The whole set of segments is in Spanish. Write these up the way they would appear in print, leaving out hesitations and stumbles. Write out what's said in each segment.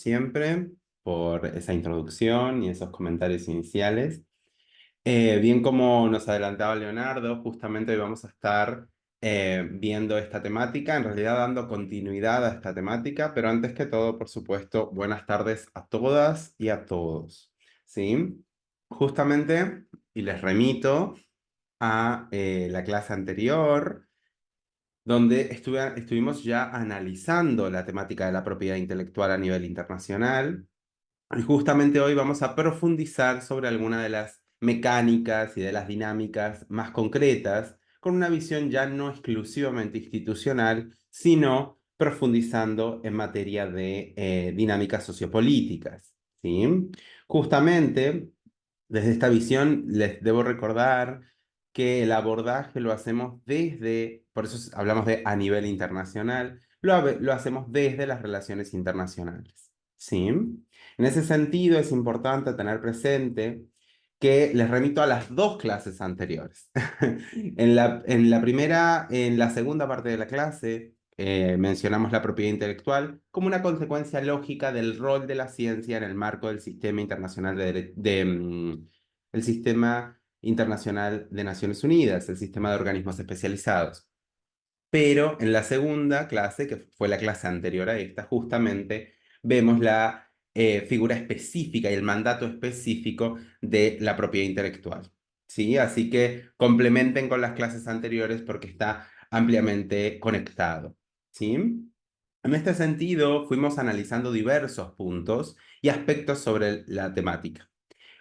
siempre, por esa introducción y esos comentarios iniciales. Bien como nos adelantaba Leonardo, justamente hoy vamos a estar viendo esta temática, en realidad dando continuidad a esta temática, pero antes que todo, por supuesto, buenas tardes a todas y a todos. ¿Sí? Justamente, y les remito a la clase anterior, donde estuvimos ya analizando la temática de la propiedad intelectual a nivel internacional. Y justamente hoy vamos a profundizar sobre alguna de las mecánicas y de las dinámicas más concretas, con una visión ya no exclusivamente institucional, sino profundizando en materia de dinámicas sociopolíticas. ¿Sí? Justamente, desde esta visión, les debo recordar que el abordaje lo hacemos desde, por eso hablamos de a nivel internacional, lo hacemos desde las relaciones internacionales. ¿Sí? En ese sentido, es importante tener presente que les remito a las dos clases anteriores. En la segunda parte de la clase, mencionamos la propiedad intelectual como una consecuencia lógica del rol de la ciencia en el marco del sistema internacional el sistema internacional de Naciones Unidas, el sistema de organismos especializados. Pero en la segunda clase, que fue la clase anterior a esta, justamente vemos la figura específica y el mandato específico de la propiedad intelectual. ¿Sí? Así que complementen con las clases anteriores porque está ampliamente conectado. ¿Sí? En este sentido, fuimos analizando diversos puntos y aspectos sobre la temática.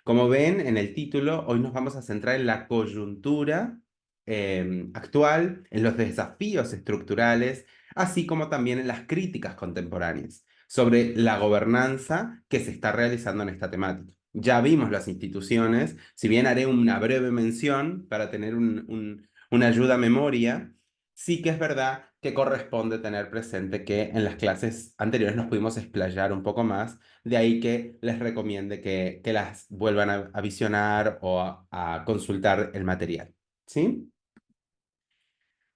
Como ven en el título, hoy nos vamos a centrar en la coyuntura actual, en los desafíos estructurales, así como también en las críticas contemporáneas sobre la gobernanza que se está realizando en esta temática. Ya vimos las instituciones, si bien haré una breve mención para tener una ayuda a memoria, sí que es verdad que corresponde tener presente que en las clases anteriores nos pudimos explayar un poco más, de ahí que les recomiende que las vuelvan a visionar o a consultar el material. ¿Sí?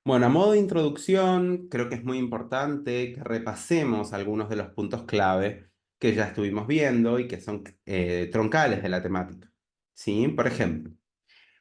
Bueno, a modo de introducción, creo que es muy importante que repasemos algunos de los puntos clave que ya estuvimos viendo y que son troncales de la temática. ¿Sí? Por ejemplo,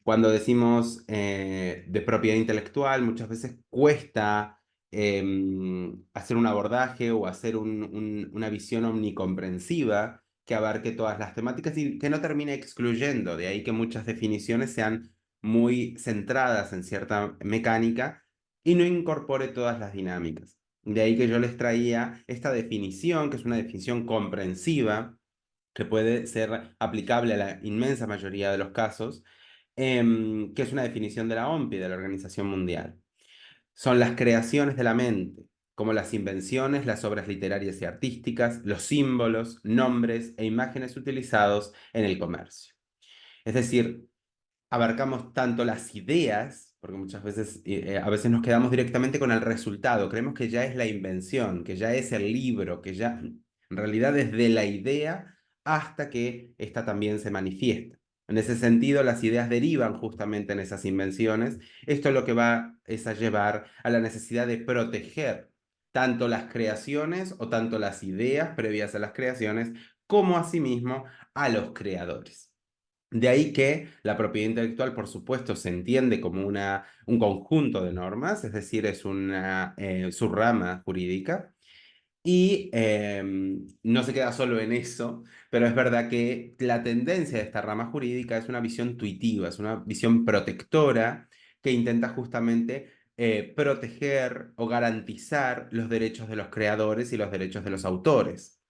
cuando decimos de propiedad intelectual, muchas veces cuesta hacer un abordaje o hacer una visión omnicomprensiva que abarque todas las temáticas y que no termine excluyendo. De ahí que muchas definiciones sean muy centradas en cierta mecánica y no incorpore todas las dinámicas. De ahí que yo les traía esta definición, que es una definición comprensiva, que puede ser aplicable a la inmensa mayoría de los casos, que es una definición de la OMPI, de la Organización Mundial. Son las creaciones de la mente, como las invenciones, las obras literarias y artísticas, los símbolos, nombres e imágenes utilizados en el comercio. Es decir, abarcamos tanto las ideas, porque muchas veces, a veces nos quedamos directamente con el resultado, creemos que ya es la invención, que ya es el libro, que ya, en realidad desde la idea hasta que ésta también se manifiesta. En ese sentido, las ideas derivan justamente en esas invenciones. Esto lo que va es a llevar a la necesidad de proteger tanto las creaciones o tanto las ideas previas a las creaciones, como asimismo a los creadores. De ahí que la propiedad intelectual, por supuesto, se entiende como un conjunto de normas, es decir, es una subrama jurídica, y no se queda solo en eso, pero es verdad que la tendencia de esta rama jurídica es una visión tuitiva, es una visión protectora que intenta justamente proteger o garantizar los derechos de los creadores y los derechos de los autores.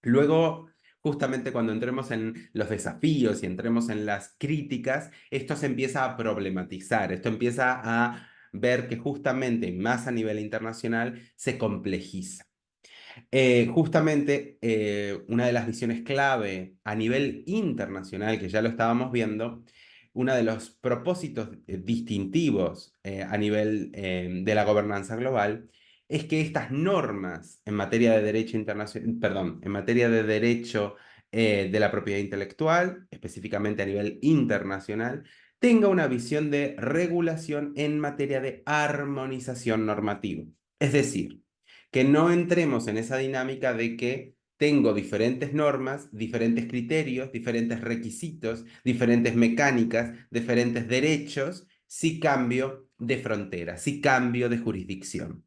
Luego, justamente cuando entremos en los desafíos y entremos en las críticas, esto se empieza a problematizar, esto empieza a ver que justamente más a nivel internacional se complejiza. Justamente una de las visiones clave a nivel internacional, que ya lo estábamos viendo, uno de los propósitos distintivos a nivel de la gobernanza global es que estas normas en materia de derecho internacional, perdón, en materia de derecho de la propiedad intelectual, específicamente a nivel internacional, tenga una visión de regulación en materia de armonización normativa. Es decir, que no entremos en esa dinámica de que tengo diferentes normas, diferentes criterios, diferentes requisitos, diferentes mecánicas, diferentes derechos, si cambio de frontera, si cambio de jurisdicción.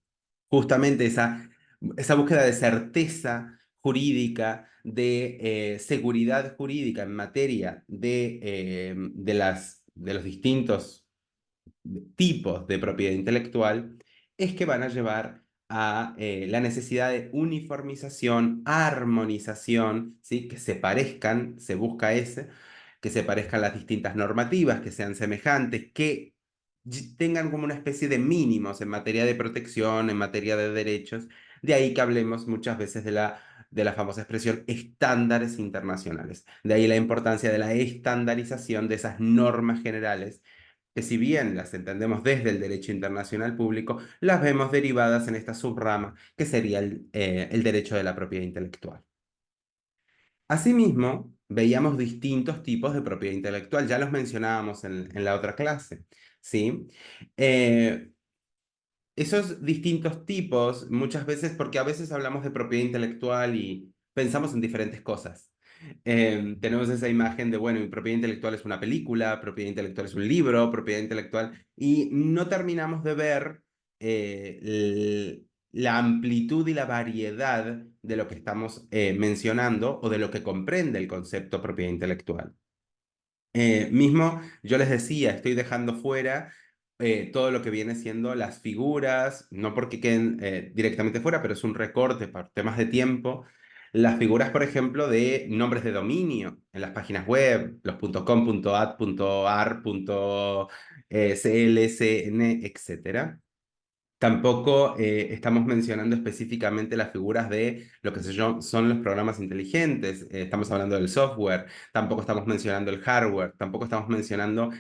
Justamente esa búsqueda de certeza jurídica, de seguridad jurídica en materia de los distintos tipos de propiedad intelectual, es que van a llevar a la necesidad de uniformización, armonización, ¿sí? Que se parezcan, se busca que se parezcan las distintas normativas, que sean semejantes, que tengan como una especie de mínimos en materia de protección, en materia de derechos. De ahí que hablemos muchas veces de la famosa expresión estándares internacionales. De ahí la importancia de la estandarización de esas normas generales que si bien las entendemos desde el derecho internacional público, las vemos derivadas en esta subrama que sería el derecho de la propiedad intelectual. Asimismo, veíamos distintos tipos de propiedad intelectual, ya los mencionábamos en la otra clase, ¿sí? Eh, Esos distintos tipos, muchas veces, porque a veces hablamos de propiedad intelectual y pensamos en diferentes cosas. Tenemos esa imagen de, bueno, mi propiedad intelectual es una película, propiedad intelectual es un libro, propiedad intelectual, y no terminamos de ver la amplitud y la variedad de lo que estamos mencionando o de lo que comprende el concepto propiedad intelectual. Mismo, yo les decía, estoy dejando fuera todo lo que viene siendo las figuras, no porque queden directamente fuera, pero es un recorte por temas de tiempo. Las figuras, por ejemplo, de nombres de dominio en las páginas web, los .com, .at, .ar, .cl, .cn, etcétera. Tampoco estamos mencionando específicamente las figuras de lo que son los programas inteligentes. Estamos hablando del software. Tampoco estamos mencionando el hardware. Tampoco estamos mencionando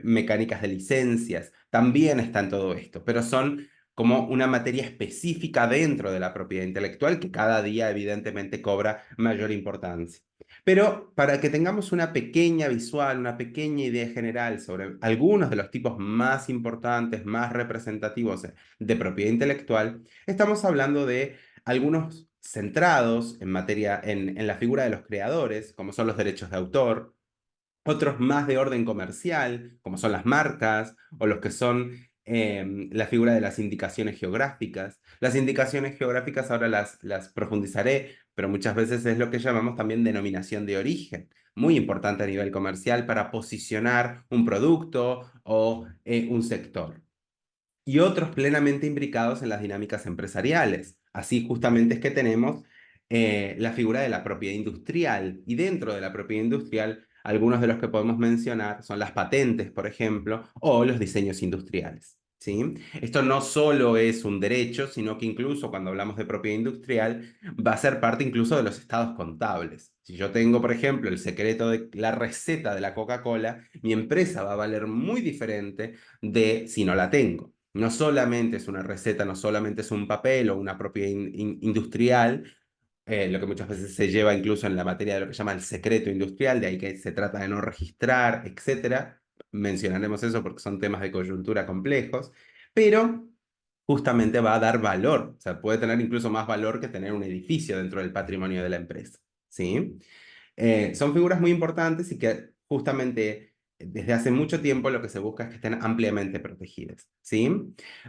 mecánicas de licencias. También está en todo esto, pero son como una materia específica dentro de la propiedad intelectual que cada día evidentemente cobra mayor importancia. Pero para que tengamos una pequeña visual, una pequeña idea general sobre algunos de los tipos más importantes, más representativos de propiedad intelectual, estamos hablando de algunos centrados en materia, en la figura de los creadores, como son los derechos de autor, otros más de orden comercial, como son las marcas, o los que son la figura de las indicaciones geográficas. Las indicaciones geográficas ahora las profundizaré, pero muchas veces es lo que llamamos también denominación de origen, muy importante a nivel comercial para posicionar un producto o un sector y otros plenamente imbricados en las dinámicas empresariales. Así justamente es que tenemos la figura de la propiedad industrial y dentro de la propiedad industrial algunos de los que podemos mencionar son las patentes, por ejemplo, o los diseños industriales. ¿Sí? Esto no solo es un derecho, sino que incluso cuando hablamos de propiedad industrial va a ser parte incluso de los estados contables. Si yo tengo, por ejemplo, el secreto de la receta de la Coca-Cola, mi empresa va a valer muy diferente de si no la tengo. No solamente es una receta, no solamente es un papel o una propiedad industrial, lo que muchas veces se lleva incluso en la materia de lo que se llama el secreto industrial, de ahí que se trata de no registrar, etcétera. Mencionaremos eso porque son temas de coyuntura complejos, pero justamente va a dar valor, o sea, puede tener incluso más valor que tener un edificio dentro del patrimonio de la empresa, ¿sí? Son figuras muy importantes y que justamente desde hace mucho tiempo lo que se busca es que estén ampliamente protegidas, ¿sí?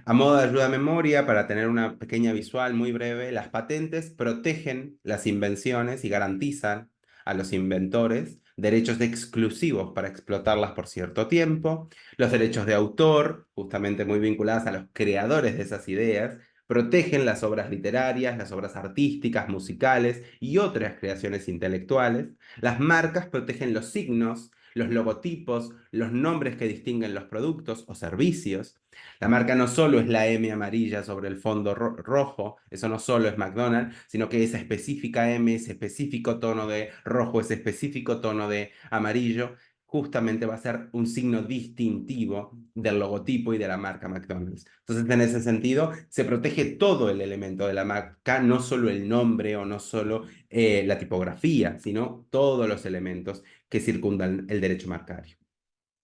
A modo de ayuda a memoria, para tener una pequeña visual muy breve, las patentes protegen las invenciones y garantizan a los inventores derechos exclusivos para explotarlas por cierto tiempo, los derechos de autor, justamente muy vinculados a los creadores de esas ideas, protegen las obras literarias, las obras artísticas, musicales y otras creaciones intelectuales. Las marcas protegen los signos, los logotipos, los nombres que distinguen los productos o servicios. La marca no solo es la M amarilla sobre el fondo rojo, eso no solo es McDonald's, sino que esa específica M, ese específico tono de rojo, ese específico tono de amarillo, justamente va a ser un signo distintivo del logotipo y de la marca McDonald's. Entonces, en ese sentido, se protege todo el elemento de la marca, no solo el nombre o no solo la tipografía, sino todos los elementos que circundan el derecho marcario.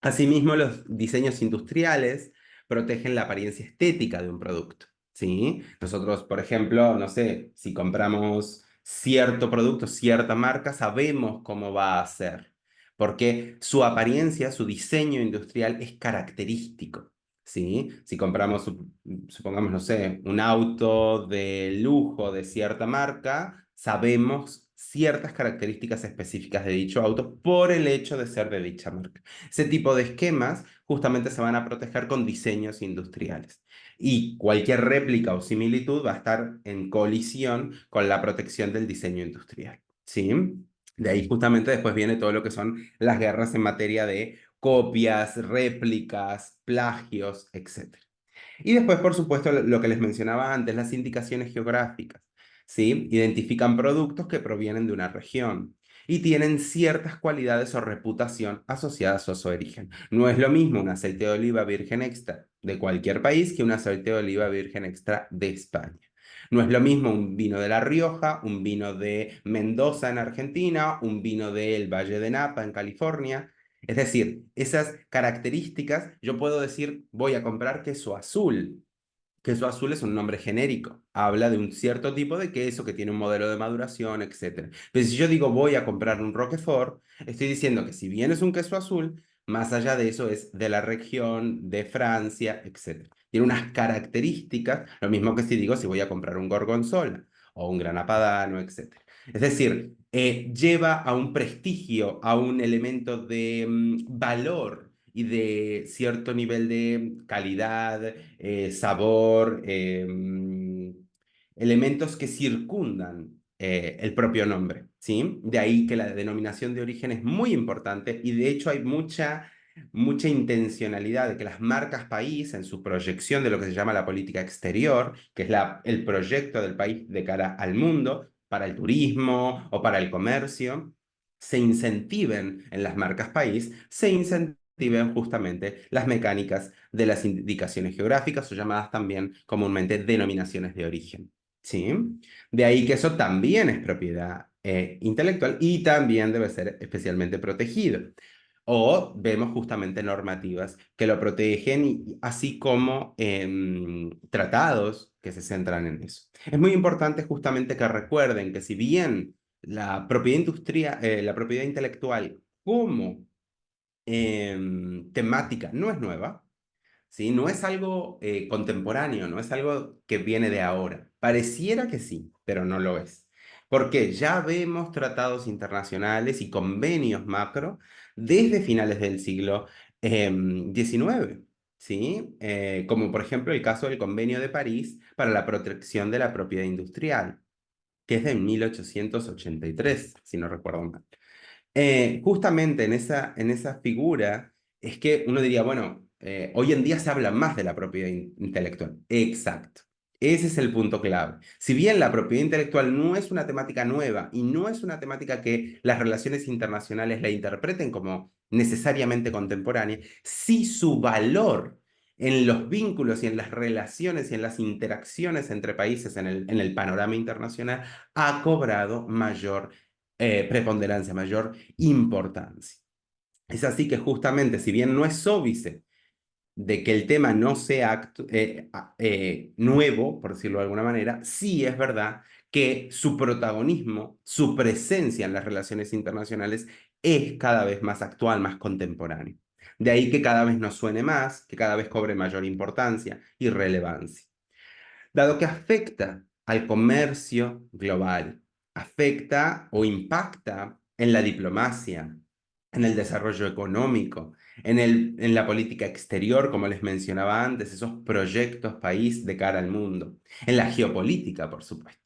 Asimismo, los diseños industriales protegen la apariencia estética de un producto, ¿sí? Nosotros, por ejemplo, no sé, si compramos cierto producto, cierta marca, sabemos cómo va a ser, porque su apariencia, su diseño industrial es característico. ¿Sí? Si compramos, supongamos, no sé, un auto de lujo de cierta marca, sabemos ciertas características específicas de dicho auto por el hecho de ser de dicha marca. Ese tipo de esquemas justamente se van a proteger con diseños industriales. Y cualquier réplica o similitud va a estar en colisión con la protección del diseño industrial. ¿Sí? De ahí justamente después viene todo lo que son las guerras en materia de copias, réplicas, plagios, etc. Y después, por supuesto, lo que les mencionaba antes, las indicaciones geográficas, ¿sí? Identifican productos que provienen de una región y tienen ciertas cualidades o reputación asociadas a su origen. No es lo mismo un aceite de oliva virgen extra de cualquier país que un aceite de oliva virgen extra de España. No es lo mismo un vino de La Rioja, un vino de Mendoza en Argentina, un vino del Valle de Napa en California. Es decir, esas características, yo puedo decir, voy a comprar queso azul. Queso azul es un nombre genérico, habla de un cierto tipo de queso que tiene un modelo de maduración, etcétera. Pero si yo digo voy a comprar un Roquefort, estoy diciendo que si bien es un queso azul, más allá de eso es de la región, de Francia, etcétera. Tiene unas características, lo mismo que si digo si voy a comprar un Gorgonzola o un Grana Padano, etcétera. Es decir, lleva a un prestigio, a un elemento de valor y de cierto nivel de calidad, sabor, elementos que circundan el propio nombre, ¿sí? De ahí que la denominación de origen es muy importante y de hecho hay mucha intencionalidad de que las marcas país en su proyección de lo que se llama la política exterior, que es el proyecto del país de cara al mundo, para el turismo o para el comercio, se incentiven en las marcas país, se incentiven justamente las mecánicas de las indicaciones geográficas o llamadas también comúnmente denominaciones de origen. ¿Sí? De ahí que eso también es propiedad intelectual y también debe ser especialmente protegido. O vemos justamente normativas que lo protegen, así como tratados que se centran en eso. Es muy importante justamente que recuerden que si bien la propiedad intelectual como temática no es nueva, ¿sí? No es algo contemporáneo, no es algo que viene de ahora. Pareciera que sí, pero no lo es. Porque ya vemos tratados internacionales y convenios macro desde finales del siglo XIX, ¿sí? Como por ejemplo el caso del Convenio de París para la protección de la propiedad industrial, que es de 1883, si no recuerdo mal. Justamente en esa figura es que uno diría, bueno, hoy en día se habla más de la propiedad intelectual. Exacto. Ese es el punto clave. Si bien la propiedad intelectual no es una temática nueva y no es una temática que las relaciones internacionales la interpreten como necesariamente contemporánea, sí su valor en los vínculos y en las relaciones y en las interacciones entre países en el panorama internacional ha cobrado mayor preponderancia, mayor importancia. Es así que justamente, si bien no es óbice de que el tema no sea nuevo, por decirlo de alguna manera, sí es verdad que su protagonismo, su presencia en las relaciones internacionales es cada vez más actual, más contemporáneo. De ahí que cada vez nos suene más, que cada vez cobre mayor importancia y relevancia dado que afecta al comercio global, afecta o impacta en la diplomacia, en el desarrollo económico, en la política exterior, como les mencionaba antes, esos proyectos país de cara al mundo, en la geopolítica, por supuesto.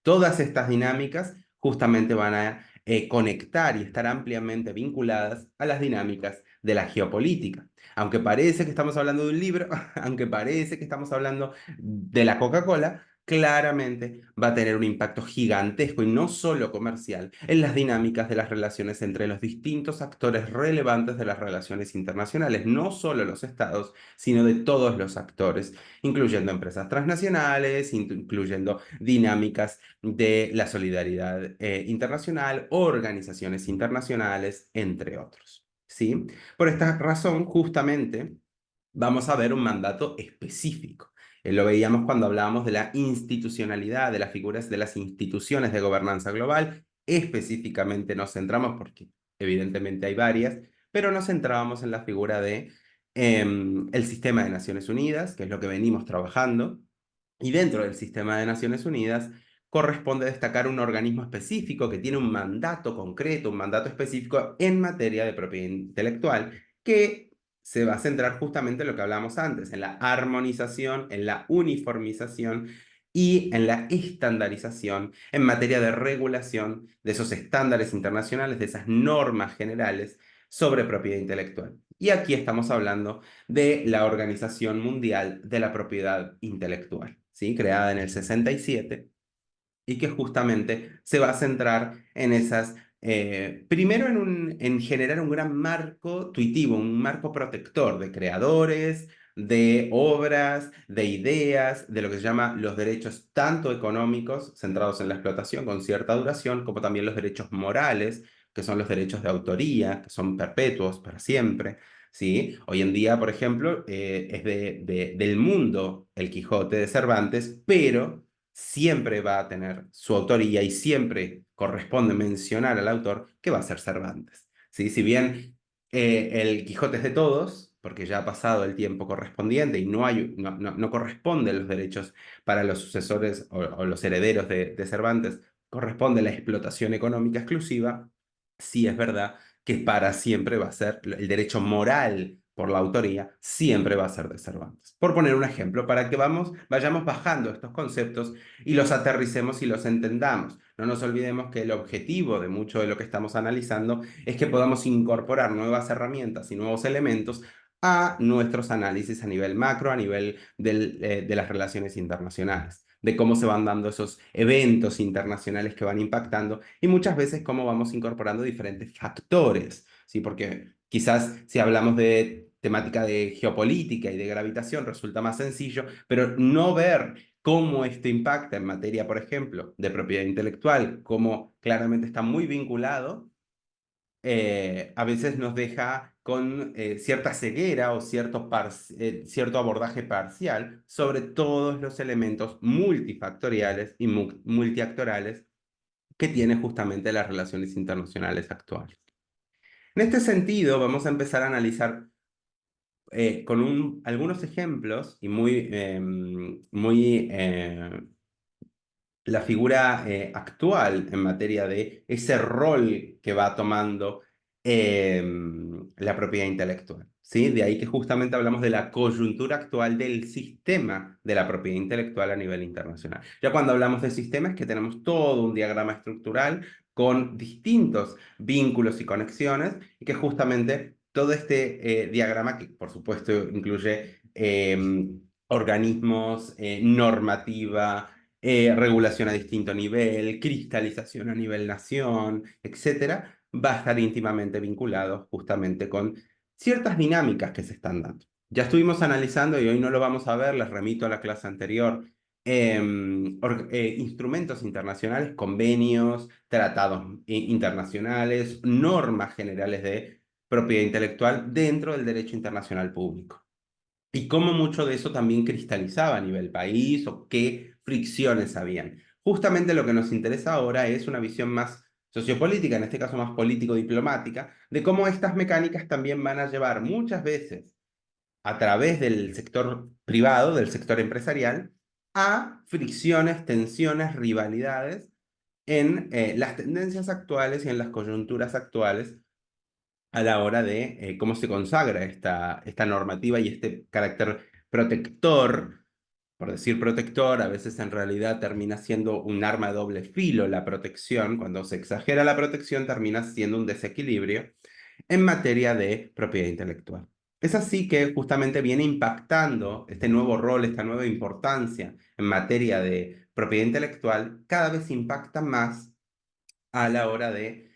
Todas estas dinámicas justamente van a conectar y estar ampliamente vinculadas a las dinámicas de la geopolítica. Aunque parece que estamos hablando de un libro, aunque parece que estamos hablando de la Coca-Cola, claramente va a tener un impacto gigantesco y no solo comercial en las dinámicas de las relaciones entre los distintos actores relevantes de las relaciones internacionales, no solo los estados, sino de todos los actores, incluyendo empresas transnacionales, incluyendo dinámicas de la solidaridad internacional, organizaciones internacionales, entre otros. ¿Sí? Por esta razón, justamente, vamos a ver un mandato específico. Lo veíamos cuando hablábamos de la institucionalidad, de las figuras de las instituciones de gobernanza global. Específicamente nos centramos, porque evidentemente hay varias, pero nos centrábamos en la figura de el sistema de Naciones Unidas, que es lo que venimos trabajando, y dentro del sistema de Naciones Unidas corresponde destacar un organismo específico que tiene un mandato concreto, un mandato específico en materia de propiedad intelectual, que se va a centrar justamente en lo que hablamos antes, en la armonización, en la uniformización y en la estandarización en materia de regulación de esos estándares internacionales, de esas normas generales sobre propiedad intelectual. Y aquí estamos hablando de la Organización Mundial de la Propiedad Intelectual, ¿sí? Creada en el 67 y que justamente se va a centrar en esas, primero en generar un gran marco tuitivo, un marco protector de creadores, de obras, de ideas, de lo que se llama los derechos tanto económicos, centrados en la explotación con cierta duración, como también los derechos morales, que son los derechos de autoría, que son perpetuos para siempre. ¿Sí? Hoy en día, por ejemplo, es del mundo el Quijote de Cervantes, pero siempre va a tener su autoría y siempre corresponde mencionar al autor que va a ser Cervantes. ¿Sí? Si bien el Quijote es de todos, porque ya ha pasado el tiempo correspondiente y no corresponden los derechos para los sucesores o los herederos de Cervantes, corresponde la explotación económica exclusiva, sí es verdad que para siempre va a ser el derecho moral por la autoría, siempre va a ser de Cervantes. Por poner un ejemplo, para que vayamos bajando estos conceptos y los aterricemos y los entendamos. No nos olvidemos que el objetivo de mucho de lo que estamos analizando es que podamos incorporar nuevas herramientas y nuevos elementos a nuestros análisis a nivel macro, a nivel de las relaciones internacionales, de cómo se van dando esos eventos internacionales que van impactando y muchas veces cómo vamos incorporando diferentes factores, ¿sí? Porque quizás si hablamos de temática de geopolítica y de gravitación resulta más sencillo, pero no ver cómo esto impacta en materia, por ejemplo, de propiedad intelectual, cómo claramente está muy vinculado, a veces nos deja con cierta ceguera o cierto abordaje parcial sobre todos los elementos multifactoriales y multiactorales que tiene justamente las relaciones internacionales actuales. En este sentido, vamos a empezar a analizar con algunos ejemplos y la figura actual en materia de ese rol que va tomando eh, la propiedad intelectual. ¿Sí? De ahí que justamente hablamos de la coyuntura actual del sistema de la propiedad intelectual a nivel internacional. Ya cuando hablamos de sistemas, que tenemos todo un diagrama estructural con distintos vínculos y conexiones, y que justamente todo este diagrama, que por supuesto incluye organismos, normativa, regulación a distinto nivel, cristalización a nivel nación, etcétera, va a estar íntimamente vinculado justamente con ciertas dinámicas que se están dando. Ya estuvimos analizando, y hoy no lo vamos a ver, les remito a la clase anterior, instrumentos internacionales, convenios, tratados internacionales, normas generales de propiedad intelectual dentro del derecho internacional público y cómo mucho de eso también cristalizaba a nivel país o qué fricciones habían. Justamente lo que nos interesa ahora es una visión más sociopolítica, en este caso más político-diplomática, de cómo estas mecánicas también van a llevar muchas veces a través del sector privado, del sector empresarial, a fricciones, tensiones, rivalidades en las tendencias actuales y en las coyunturas actuales a la hora de cómo se consagra esta normativa y este carácter protector. Por decir protector, a veces en realidad termina siendo un arma de doble filo la protección. Cuando se exagera la protección, termina siendo un desequilibrio en materia de propiedad intelectual. Es así que justamente viene impactando este nuevo rol, esta nueva importancia en materia de propiedad intelectual, cada vez impacta más a la hora de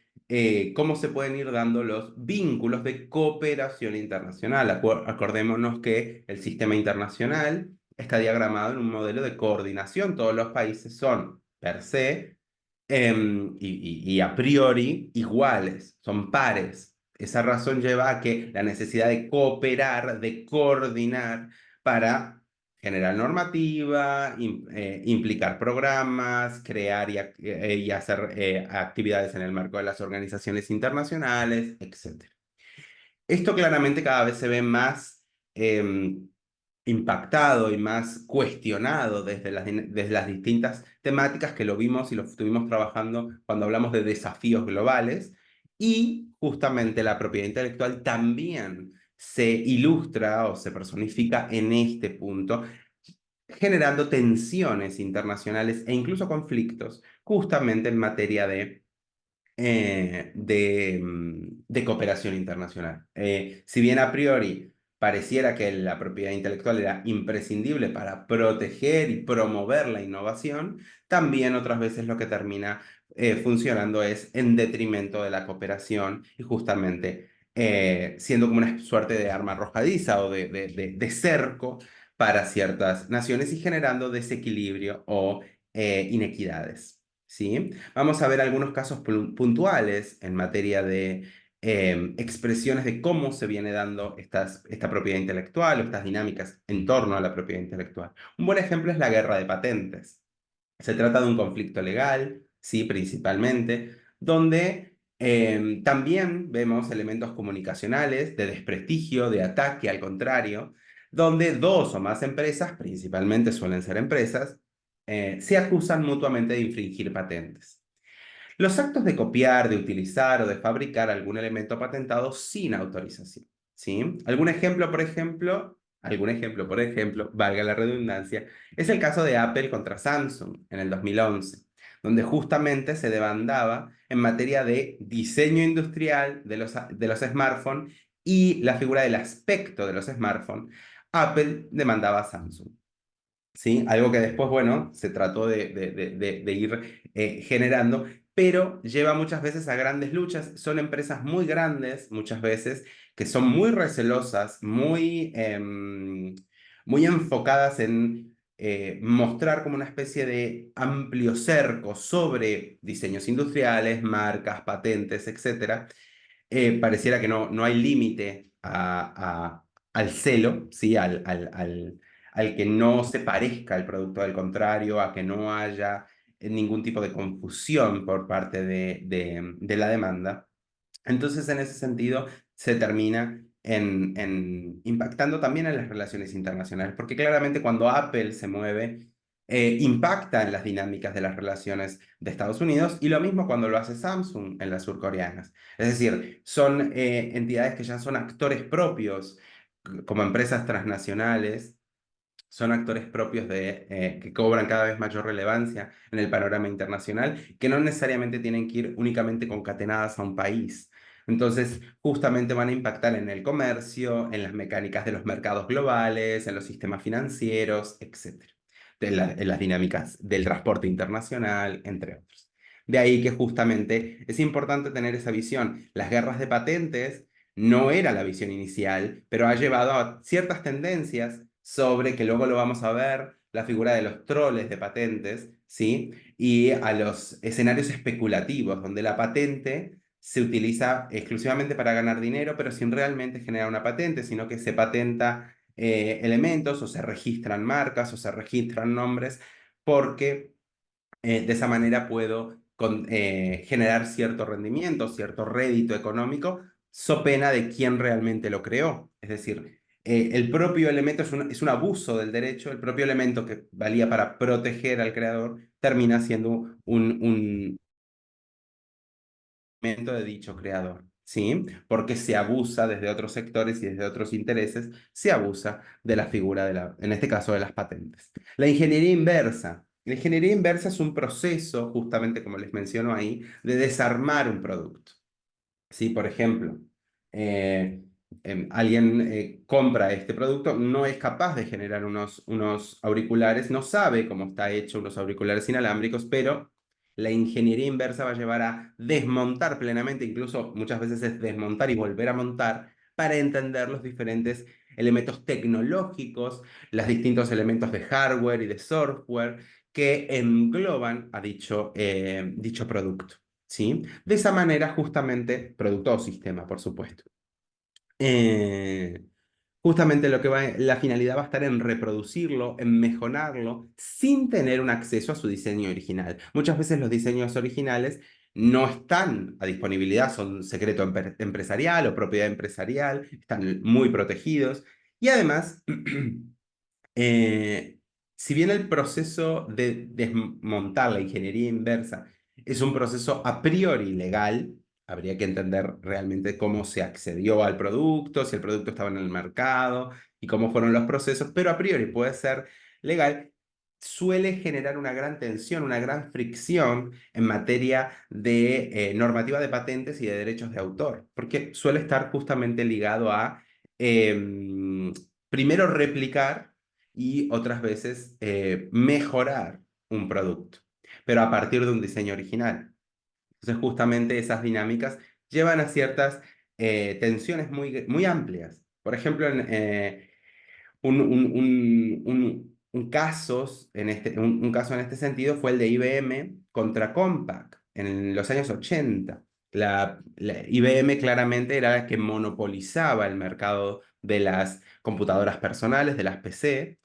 cómo se pueden ir dando los vínculos de cooperación internacional. Acordémonos que el sistema internacional está diagramado en un modelo de coordinación. Todos los países son per se y a priori iguales, son pares. Esa razón lleva a que la necesidad de cooperar, de coordinar para generar normativa, implicar programas, crear y hacer actividades en el marco de las organizaciones internacionales, etc. Esto claramente cada vez se ve más impactado y más cuestionado desde las distintas temáticas que lo vimos y lo estuvimos trabajando cuando hablamos de desafíos globales. Y justamente la propiedad intelectual también se ilustra o se personifica en este punto, generando tensiones internacionales e incluso conflictos, justamente en materia de cooperación internacional. Si bien a priori pareciera que la propiedad intelectual era imprescindible para proteger y promover la innovación, también otras veces lo que termina funcionando es en detrimento de la cooperación y justamente siendo como una suerte de arma arrojadiza o de cerco para ciertas naciones y generando desequilibrio o inequidades. ¿Sí? Vamos a ver algunos casos puntuales en materia de expresiones de cómo se viene dando esta propiedad intelectual o estas dinámicas en torno a la propiedad intelectual. Un buen ejemplo es la guerra de patentes. Se trata de un conflicto legal, sí, principalmente, donde también vemos elementos comunicacionales de desprestigio, de ataque al contrario, donde dos o más empresas, principalmente suelen ser empresas, se acusan mutuamente de infringir patentes. Los actos de copiar, de utilizar o de fabricar algún elemento patentado sin autorización. ¿Sí? Algún ejemplo, por ejemplo, valga la redundancia, es el caso de Apple contra Samsung en el 2011, donde justamente se demandaba en materia de diseño industrial de los smartphones y la figura del aspecto de los smartphones. Apple demandaba a Samsung. ¿Sí? Algo que después, bueno, se trató de ir generando, pero lleva muchas veces a grandes luchas. Son empresas muy grandes, muchas veces, que son muy recelosas, muy enfocadas en mostrar como una especie de amplio cerco sobre diseños industriales, marcas, patentes, etcétera. Pareciera que no hay límite al celo, ¿sí? Al que no se parezca el producto del contrario, a que no haya ningún tipo de confusión por parte de la demanda. Entonces, en ese sentido, se termina impactando también en las relaciones internacionales, porque claramente cuando Apple se mueve, impacta en las dinámicas de las relaciones de Estados Unidos y lo mismo cuando lo hace Samsung en las surcoreanas. Es decir, son entidades que ya son actores propios como empresas transnacionales, son actores propios que cobran cada vez mayor relevancia en el panorama internacional, que no necesariamente tienen que ir únicamente concatenadas a un país. Entonces, justamente van a impactar en el comercio, en las mecánicas de los mercados globales, en los sistemas financieros, etc. En las dinámicas del transporte internacional, entre otros. De ahí que justamente es importante tener esa visión. Las guerras de patentes no era la visión inicial, pero ha llevado a ciertas tendencias sobre, que luego lo vamos a ver, la figura de los troles de patentes, ¿sí? Y a los escenarios especulativos, donde la patente se utiliza exclusivamente para ganar dinero, pero sin realmente generar una patente, sino que se patenta elementos o se registran marcas o se registran nombres, porque de esa manera puedo generar cierto rendimiento, cierto rédito económico, so pena de quién realmente lo creó. Es decir, el propio elemento es un abuso del derecho, el propio elemento que valía para proteger al creador termina siendo un elemento de dicho creador. ¿Sí? Porque se abusa desde otros sectores y desde otros intereses, se abusa de la figura en este caso, de las patentes. La ingeniería inversa. La ingeniería inversa es un proceso, justamente como les menciono ahí, de desarmar un producto. Si, por ejemplo, eh, alguien compra este producto, no es capaz de generar unos auriculares, no sabe cómo está hecho unos auriculares inalámbricos, pero la ingeniería inversa va a llevar a desmontar plenamente, incluso muchas veces es desmontar y volver a montar para entender los diferentes elementos tecnológicos, los distintos elementos de hardware y de software que engloban a dicho producto. ¿Sí? De esa manera, justamente, producto o sistema, por supuesto. Eh, Justamente la finalidad va a estar en reproducirlo, en mejorarlo, sin tener un acceso a su diseño original. Muchas veces los diseños originales no están a disponibilidad, son secreto empresarial o propiedad empresarial, están muy protegidos. Y además, eh, si bien el proceso de desmontar la ingeniería inversa es un proceso a priori legal, habría que entender realmente cómo se accedió al producto, si el producto estaba en el mercado y cómo fueron los procesos, pero a priori puede ser legal, suele generar una gran tensión, una gran fricción en materia de normativa de patentes y de derechos de autor, porque suele estar justamente ligado a, primero, replicar y otras veces mejorar un producto, pero a partir de un diseño original. Entonces, justamente esas dinámicas llevan a ciertas tensiones muy amplias. Por ejemplo, un caso en este sentido fue el de IBM contra Compaq en los años 80. IBM claramente era la que monopolizaba el mercado de las computadoras personales, de las PC,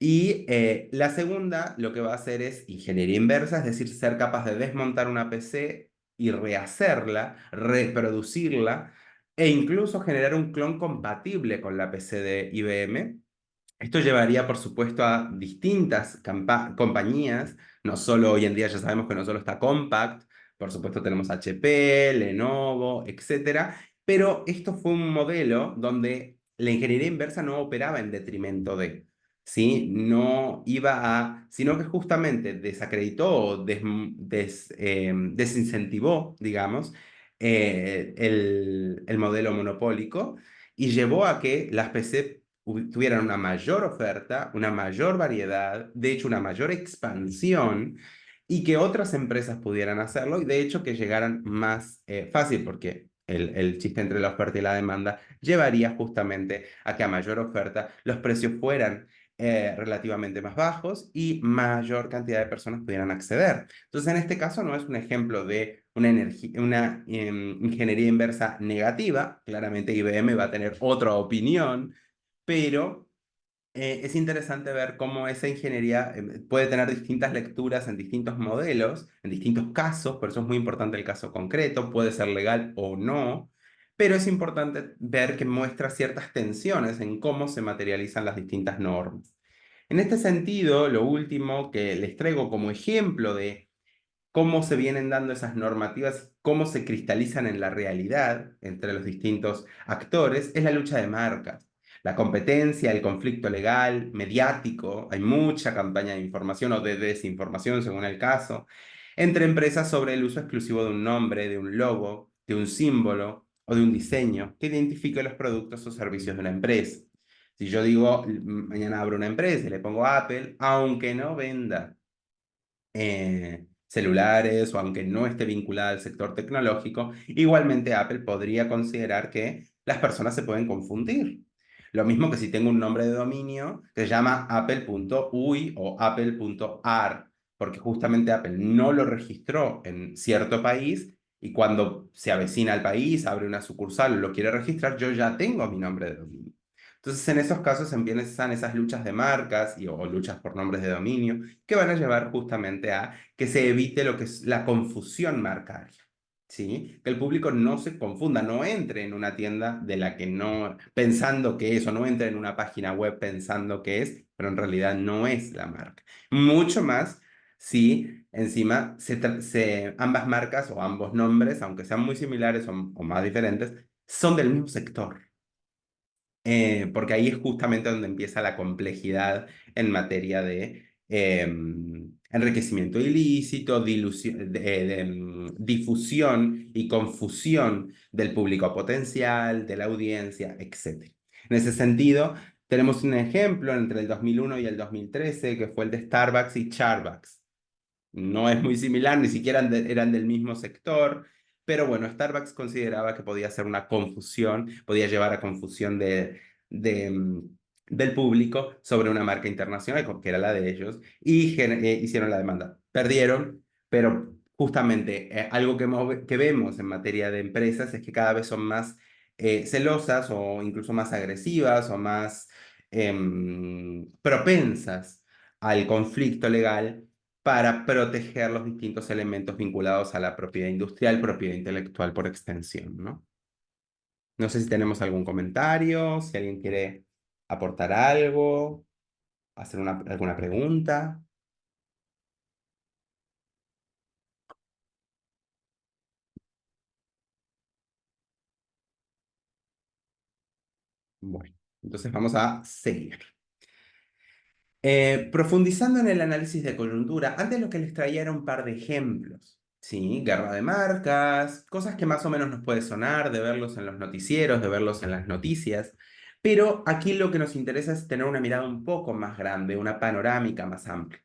y la segunda lo que va a hacer es ingeniería inversa, es decir, ser capaz de desmontar una PC y rehacerla, reproducirla e incluso generar un clon compatible con la PC de IBM. Esto llevaría, por supuesto, a distintas compañías, no solo hoy en día ya sabemos que no solo está Compaq, por supuesto tenemos HP, Lenovo, etcétera, pero esto fue un modelo donde la ingeniería inversa no operaba en detrimento de, ¿sí? No iba sino que justamente desacreditó o desincentivó, digamos, el modelo monopólico y llevó a que las PC tuvieran una mayor oferta, una mayor variedad, de hecho una mayor expansión y que otras empresas pudieran hacerlo y de hecho que llegaran más fácil porque el chiste entre la oferta y la demanda llevaría justamente a que a mayor oferta los precios fueran relativamente más bajos y mayor cantidad de personas pudieran acceder. Entonces, en este caso no es un ejemplo de una ingeniería inversa negativa. Claramente IBM va a tener otra opinión, pero es interesante ver cómo esa ingeniería puede tener distintas lecturas en distintos modelos, en distintos casos, por eso es muy importante el caso concreto, puede ser legal o no, pero es importante ver que muestra ciertas tensiones en cómo se materializan las distintas normas. En este sentido, lo último que les traigo como ejemplo de cómo se vienen dando esas normativas, cómo se cristalizan en la realidad entre los distintos actores, es la lucha de marcas. La competencia, el conflicto legal, mediático, hay mucha campaña de información o de desinformación, según el caso, entre empresas sobre el uso exclusivo de un nombre, de un logo, de un símbolo o de un diseño que identifique los productos o servicios de una empresa. Si yo digo, mañana abro una empresa y le pongo Apple, aunque no venda celulares o aunque no esté vinculada al sector tecnológico, igualmente Apple podría considerar que las personas se pueden confundir. Lo mismo que si tengo un nombre de dominio que se llama apple.uy o apple.ar, porque justamente Apple no lo registró en cierto país y cuando se avecina al país, abre una sucursal o lo quiere registrar, yo ya tengo mi nombre de dominio. Entonces, en esos casos empiezan esas luchas de marcas o luchas por nombres de dominio que van a llevar justamente a que se evite lo que es la confusión marcaria, ¿sí? Que el público no se confunda, no entre en una tienda de la que no, pensando que es, o no entre en una página web pensando que es, pero en realidad no es la marca. Mucho más si encima ambas marcas o ambos nombres, aunque sean muy similares o más diferentes, son del mismo sector, porque ahí es justamente donde empieza la complejidad en materia de enriquecimiento ilícito, difusión y confusión del público potencial, de la audiencia, etc. En ese sentido, tenemos un ejemplo entre el 2001 y el 2013 que fue el de Starbucks y Charbucks. No es muy similar, ni siquiera eran del mismo sector, pero bueno, Starbucks consideraba que podía ser una confusión, podía llevar a confusión del público sobre una marca internacional, que era la de ellos, y hicieron la demanda. Perdieron, pero justamente algo que vemos en materia de empresas es que cada vez son más celosas o incluso más agresivas o más propensas al conflicto legal para proteger los distintos elementos vinculados a la propiedad industrial, propiedad intelectual por extensión, ¿no? No sé si tenemos algún comentario, si alguien quiere aportar algo, hacer alguna pregunta. Bueno, entonces vamos a seguir. Profundizando en el análisis de coyuntura, antes lo que les traía era un par de ejemplos, ¿sí? Guerra de marcas, cosas que más o menos nos puede sonar de verlos en los noticieros, de verlos en las noticias, pero aquí lo que nos interesa es tener una mirada un poco más grande, una panorámica más amplia.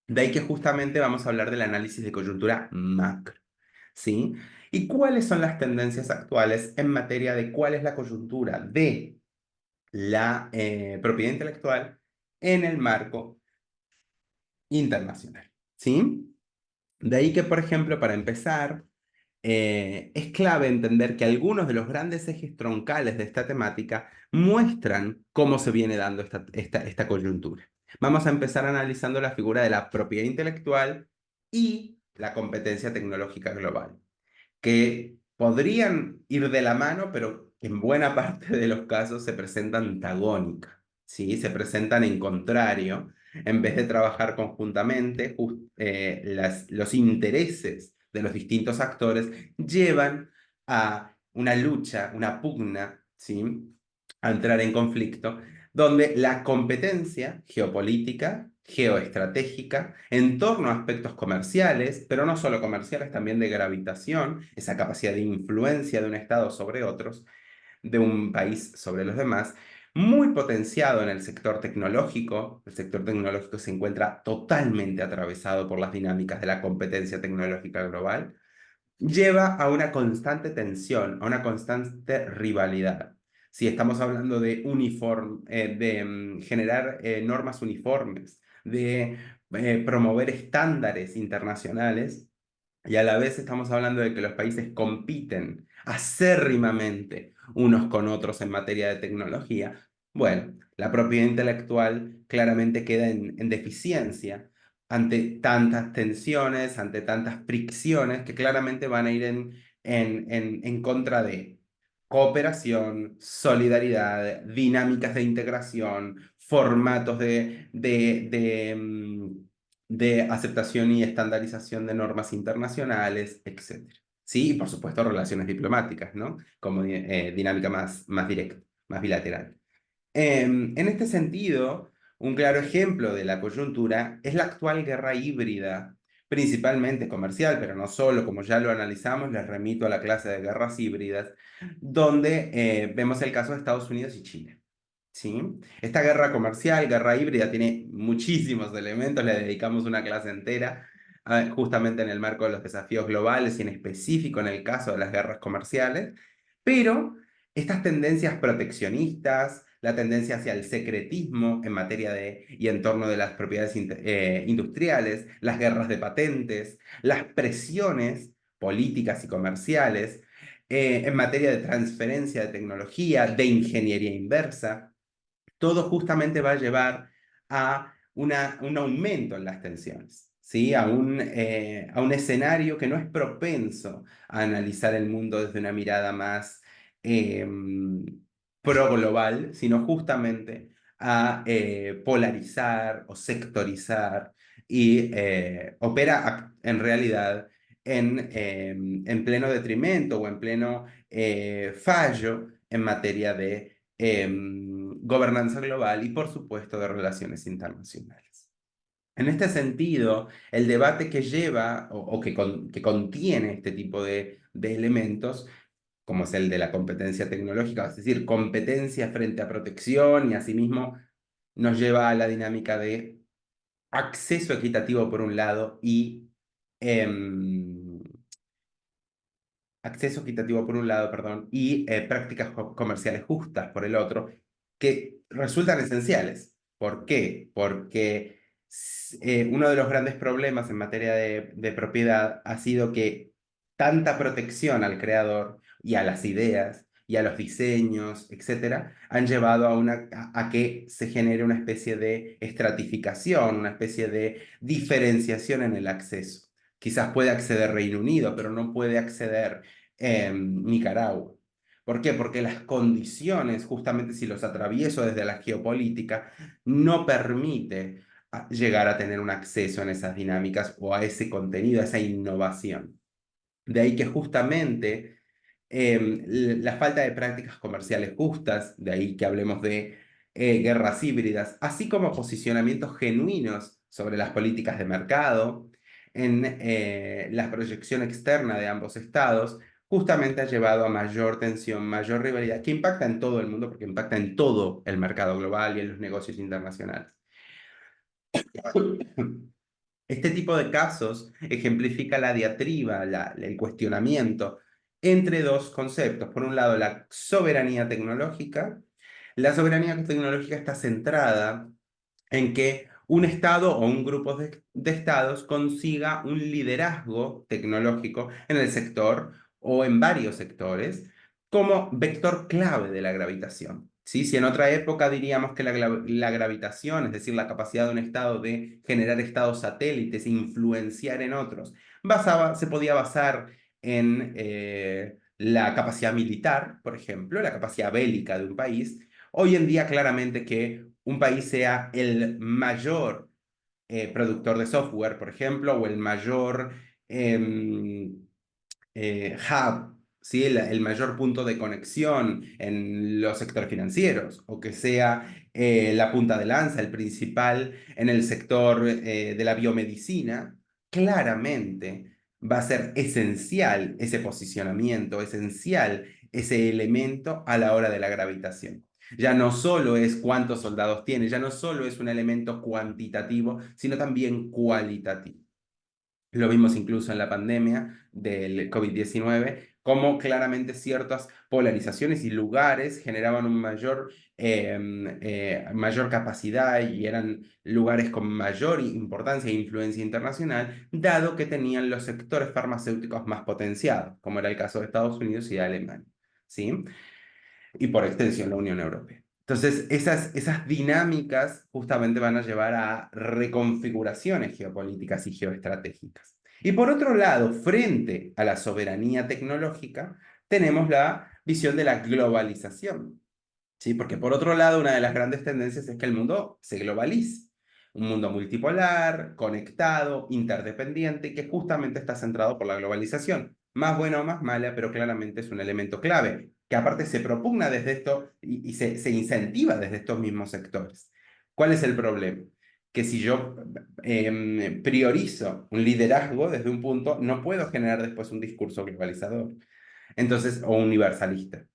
De ahí que justamente vamos a hablar del análisis de coyuntura macro, ¿sí? ¿Y cuáles son las tendencias actuales en materia de cuál es la coyuntura de la propiedad intelectual en el marco internacional? ¿Sí? De ahí que, por ejemplo, para empezar, es clave entender que algunos de los grandes ejes troncales de esta temática muestran cómo se viene dando esta coyuntura. Vamos a empezar analizando la figura de la propiedad intelectual y la competencia tecnológica global, que podrían ir de la mano, pero en buena parte de los casos se presentan antagónicas, ¿sí? Se presentan en contrario. En vez de trabajar conjuntamente, los intereses de los distintos actores llevan a una lucha, una pugna, ¿sí? A entrar en conflicto, donde la competencia geopolítica, geoestratégica, en torno a aspectos comerciales, pero no solo comerciales, también de gravitación, esa capacidad de influencia de un Estado sobre otros, de un país sobre los demás, muy potenciado en el sector tecnológico. El sector tecnológico se encuentra totalmente atravesado por las dinámicas de la competencia tecnológica global, lleva a una constante tensión, a una constante rivalidad. Si estamos hablando de generar normas uniformes, de promover estándares internacionales, y a la vez estamos hablando de que los países compiten acérrimamente unos con otros en materia de tecnología, bueno, la propiedad intelectual claramente queda en deficiencia ante tantas tensiones, ante tantas fricciones que claramente van a ir en contra de cooperación, solidaridad, dinámicas de integración, formatos de aceptación y estandarización de normas internacionales, etcétera. Sí, y por supuesto relaciones diplomáticas, ¿no? Como dinámica más directa, más bilateral. En este sentido, un claro ejemplo de la coyuntura es la actual guerra híbrida, principalmente comercial, pero no solo, como ya lo analizamos, les remito a la clase de guerras híbridas, donde vemos el caso de Estados Unidos y China. ¿Sí? Esta guerra comercial, guerra híbrida, tiene muchísimos elementos, le dedicamos una clase entera, justamente en el marco de los desafíos globales y en específico en el caso de las guerras comerciales, pero estas tendencias proteccionistas, la tendencia hacia el secretismo en materia de y en torno de las propiedades industriales, las guerras de patentes, las presiones políticas y comerciales en materia de transferencia de tecnología, de ingeniería inversa, todo justamente va a llevar a un aumento en las tensiones, ¿sí? A un escenario que no es propenso a analizar el mundo desde una mirada más eh, pro-global, sino justamente a polarizar o sectorizar y opera en realidad en pleno detrimento o en pleno fallo en materia de gobernanza global y, por supuesto, de relaciones internacionales. En este sentido, el debate que lleva o que contiene este tipo de elementos, como es el de la competencia tecnológica, es decir, competencia frente a protección y asimismo nos lleva a la dinámica de acceso equitativo por un lado y em, acceso equitativo por un lado, perdón, y prácticas comerciales justas por el otro, que resultan esenciales. ¿Por qué? Porque uno de los grandes problemas en materia de propiedad ha sido que tanta protección al creador y a las ideas y a los diseños, etcétera, han llevado a que se genere una especie de estratificación, una especie de diferenciación en el acceso. Quizás puede acceder Reino Unido, pero no puede acceder Nicaragua. ¿Por qué? Porque las condiciones, justamente si los atravieso desde la geopolítica, no permite llegar a tener un acceso en esas dinámicas o a ese contenido, a esa innovación. De ahí que justamente la falta de prácticas comerciales justas, de ahí que hablemos de guerras híbridas, así como posicionamientos genuinos sobre las políticas de mercado, en la proyección externa de ambos estados, justamente ha llevado a mayor tensión, mayor rivalidad, que impacta en todo el mundo, porque impacta en todo el mercado global y en los negocios internacionales. Este tipo de casos ejemplifica la diatriba, el cuestionamiento entre dos conceptos. Por un lado, la soberanía tecnológica. La soberanía tecnológica está centrada en que un Estado o un grupo de estados consiga un liderazgo tecnológico en el sector o en varios sectores como vector clave de la gravitación. ¿Sí? Si en otra época diríamos que la gravitación, es decir, la capacidad de un Estado de generar estados satélites, influenciar en otros, se podía basar en la capacidad militar, por ejemplo, la capacidad bélica de un país. Hoy en día claramente que un país sea el mayor productor de software, por ejemplo, o el mayor hub, ¿sí? El mayor punto de conexión en los sectores financieros, o que sea la punta de lanza, el principal en el sector de la biomedicina, claramente va a ser esencial ese posicionamiento, esencial ese elemento a la hora de la gravitación. Ya no solo es cuántos soldados tiene, ya no solo es un elemento cuantitativo, sino también cualitativo. Lo vimos incluso en la pandemia del COVID-19, cómo claramente ciertas polarizaciones y lugares generaban mayor capacidad y eran lugares con mayor importancia e influencia internacional, dado que tenían los sectores farmacéuticos más potenciados, como era el caso de Estados Unidos y de Alemania. ¿Sí? Y por extensión la Unión Europea. Entonces, esas dinámicas justamente van a llevar a reconfiguraciones geopolíticas y geoestratégicas. Y por otro lado, frente a la soberanía tecnológica, tenemos la visión de la globalización. ¿Sí? Porque por otro lado, una de las grandes tendencias es que el mundo se globalice. Un mundo multipolar, conectado, interdependiente, que justamente está centrado por la globalización. Más buena o más mala, pero claramente es un elemento clave, que aparte se propugna desde esto y se incentiva desde estos mismos sectores. ¿Cuál es el problema? Que si yo priorizo un liderazgo desde un punto, no puedo generar después un discurso globalizador, entonces, o universalista.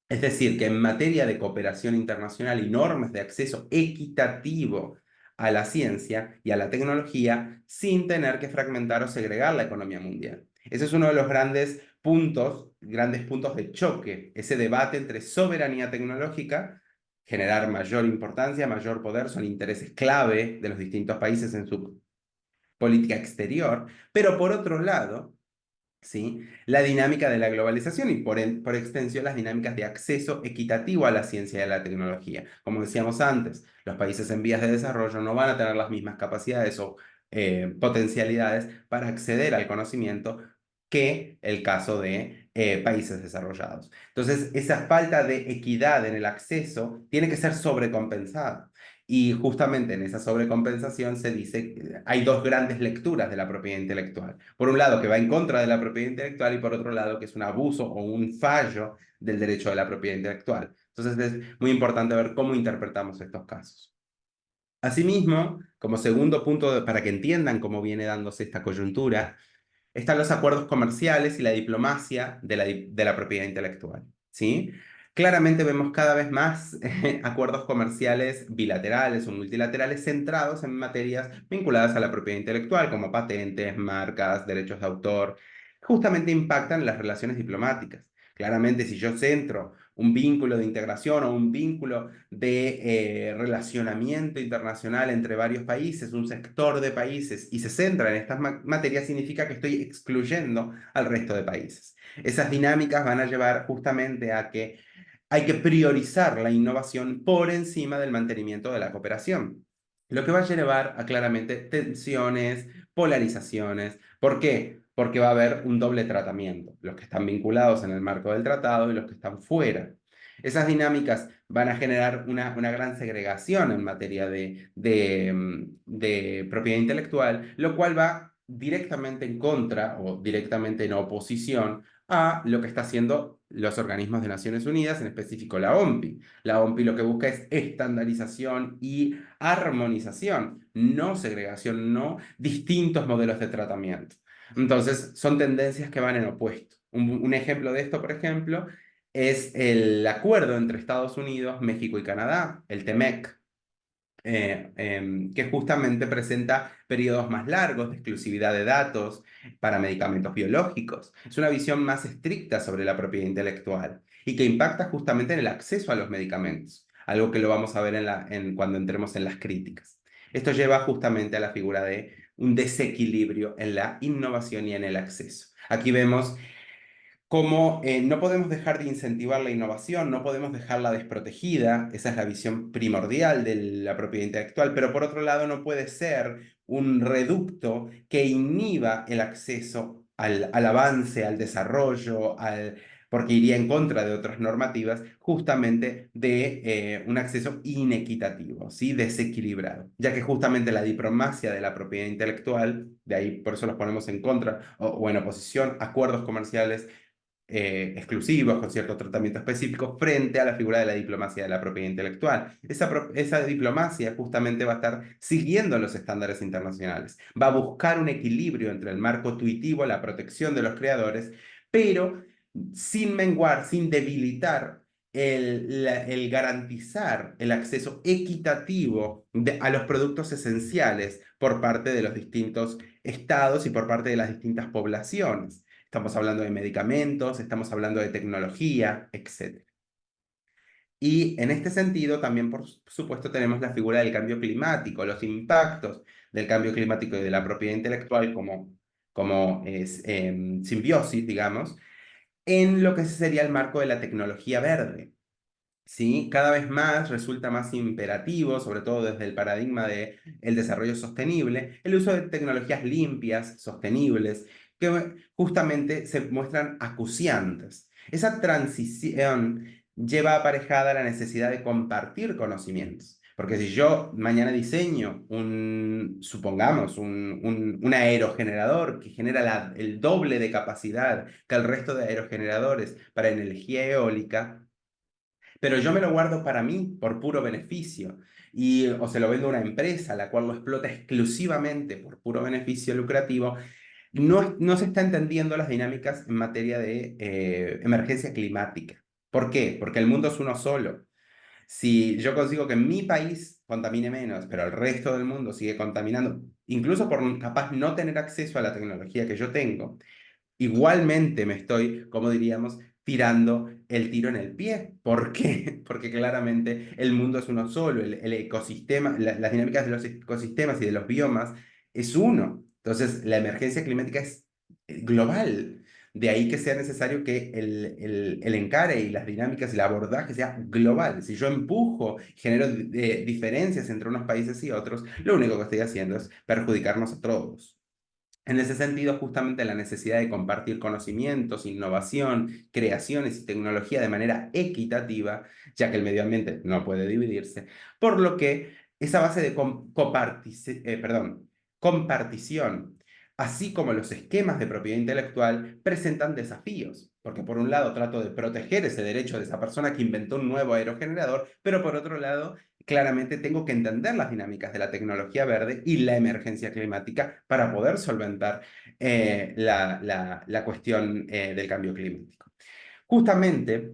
Es decir, que en materia de cooperación internacional y normas de acceso equitativo a la ciencia y a la tecnología sin tener que fragmentar o segregar la economía mundial. Ese es uno de los grandes puntos de choque, ese debate entre soberanía tecnológica, generar mayor importancia, mayor poder, son intereses clave de los distintos países en su política exterior, pero por otro lado, ¿sí? La dinámica de la globalización y por extensión las dinámicas de acceso equitativo a la ciencia y a la tecnología. Como decíamos antes, los países en vías de desarrollo no van a tener las mismas capacidades o potencialidades para acceder al conocimiento que el caso de países desarrollados. Entonces, esa falta de equidad en el acceso tiene que ser sobrecompensada. Y justamente en esa sobrecompensación se dice que hay dos grandes lecturas de la propiedad intelectual. Por un lado, que va en contra de la propiedad intelectual y por otro lado, que es un abuso o un fallo del derecho de la propiedad intelectual. Entonces, es muy importante ver cómo interpretamos estos casos. Asimismo, como segundo punto para que entiendan cómo viene dándose esta coyuntura, están los acuerdos comerciales y la diplomacia de la propiedad intelectual, ¿sí? Claramente vemos cada vez más acuerdos comerciales bilaterales o multilaterales centrados en materias vinculadas a la propiedad intelectual, como patentes, marcas, derechos de autor, justamente impactan las relaciones diplomáticas. Claramente, si yo centro un vínculo de integración o un vínculo de relacionamiento internacional entre varios países, un sector de países, y se centra en estas materias, significa que estoy excluyendo al resto de países. Esas dinámicas van a llevar justamente a que hay que priorizar la innovación por encima del mantenimiento de la cooperación, lo que va a llevar a claramente tensiones, polarizaciones. ¿Por qué? Porque va a haber un doble tratamiento, los que están vinculados en el marco del tratado y los que están fuera. Esas dinámicas van a generar una gran segregación en materia de propiedad intelectual, lo cual va directamente en contra o directamente en oposición a lo que está haciendo los organismos de Naciones Unidas, en específico la OMPI. La OMPI lo que busca es estandarización y armonización, no segregación, no distintos modelos de tratamiento. Entonces, son tendencias que van en opuesto. Un ejemplo de esto, por ejemplo, es el acuerdo entre Estados Unidos, México y Canadá, el TEMEC, que justamente presenta periodos más largos de exclusividad de datos para medicamentos biológicos. Es una visión más estricta sobre la propiedad intelectual y que impacta justamente en el acceso a los medicamentos, algo que lo vamos a ver cuando entremos en las críticas. Esto lleva justamente a la figura de un desequilibrio en la innovación y en el acceso. Aquí vemos como no podemos dejar de incentivar la innovación, no podemos dejarla desprotegida, esa es la visión primordial de la propiedad intelectual, pero por otro lado no puede ser un reducto que inhiba el acceso al avance, al desarrollo, porque iría en contra de otras normativas, justamente de un acceso inequitativo, ¿sí? Desequilibrado, ya que justamente la diplomacia de la propiedad intelectual, de ahí por eso los ponemos en contra o en oposición, acuerdos comerciales exclusivos, con cierto tratamiento específico, frente a la figura de la diplomacia de la propiedad intelectual. Esa diplomacia justamente va a estar siguiendo los estándares internacionales, va a buscar un equilibrio entre el marco tuitivo, la protección de los creadores, pero sin menguar, sin debilitar el garantizar el acceso equitativo a los productos esenciales por parte de los distintos estados y por parte de las distintas poblaciones. Estamos hablando de medicamentos, estamos hablando de tecnología, etc. Y en este sentido, también, por supuesto, tenemos la figura del cambio climático, los impactos del cambio climático y de la propiedad intelectual como simbiosis, digamos, en lo que sería el marco de la tecnología verde. ¿Sí? Cada vez más resulta más imperativo, sobre todo desde el paradigma del desarrollo sostenible, el uso de tecnologías limpias, sostenibles, que justamente se muestran acuciantes. Esa transición lleva aparejada la necesidad de compartir conocimientos. Porque si yo mañana diseño supongamos, un aerogenerador que genera el doble de capacidad que el resto de aerogeneradores para energía eólica, pero yo me lo guardo para mí por puro beneficio o se lo vendo a una empresa la cual lo explota exclusivamente por puro beneficio lucrativo, no se está entendiendo las dinámicas en materia de emergencia climática. ¿Por qué? Porque el mundo es uno solo. Si yo consigo que mi país contamine menos, pero el resto del mundo sigue contaminando, incluso por capaz no tener acceso a la tecnología que yo tengo, igualmente me estoy, como diríamos, tirando el tiro en el pie. ¿Por qué? Porque claramente el mundo es uno solo, el ecosistema, las dinámicas de los ecosistemas y de los biomas es uno. Entonces, la emergencia climática es global. De ahí que sea necesario que el encare y las dinámicas y el abordaje sea global. Si yo empujo, genero diferencias entre unos países y otros, lo único que estoy haciendo es perjudicarnos a todos. En ese sentido, justamente la necesidad de compartir conocimientos, innovación, creaciones y tecnología de manera equitativa, ya que el medio ambiente no puede dividirse, por lo que esa base de compartición, así como los esquemas de propiedad intelectual, presentan desafíos, porque por un lado trato de proteger ese derecho de esa persona que inventó un nuevo aerogenerador, pero por otro lado claramente tengo que entender las dinámicas de la tecnología verde y la emergencia climática para poder solventar la cuestión del cambio climático. Justamente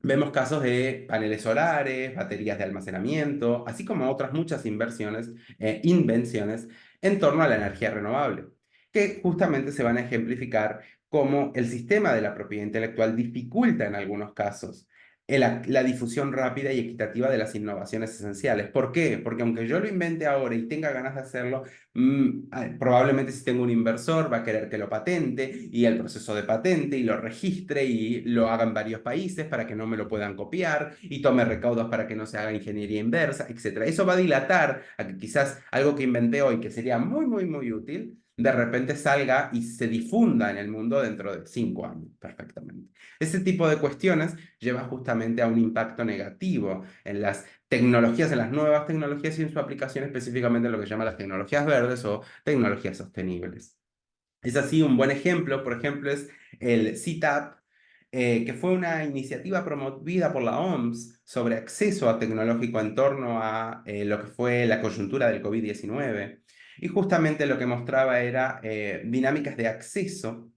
vemos casos de paneles solares, baterías de almacenamiento, así como otras muchas invenciones en torno a la energía renovable, que justamente se van a ejemplificar cómo el sistema de la propiedad intelectual dificulta en algunos casos la difusión rápida y equitativa de las innovaciones esenciales. ¿Por qué? Porque aunque yo lo invente ahora y tenga ganas de hacerlo, probablemente si tengo un inversor va a querer que lo patente y el proceso de patente y lo registre y lo haga en varios países para que no me lo puedan copiar y tome recaudos para que no se haga ingeniería inversa, etcétera. Eso va a dilatar a que quizás algo que inventé hoy que sería muy, muy, muy útil, de repente salga y se difunda en el mundo dentro de 5 años perfectamente. Ese tipo de cuestiones lleva justamente a un impacto negativo en las tecnologías, en las nuevas tecnologías y en su aplicación específicamente en lo que se llama las tecnologías verdes o tecnologías sostenibles. Es así, un buen ejemplo, por ejemplo, es el CTAP, que fue una iniciativa promovida por la OMS sobre acceso a tecnológico en torno a lo que fue la coyuntura del COVID-19. Y justamente lo que mostraba era dinámicas de acceso,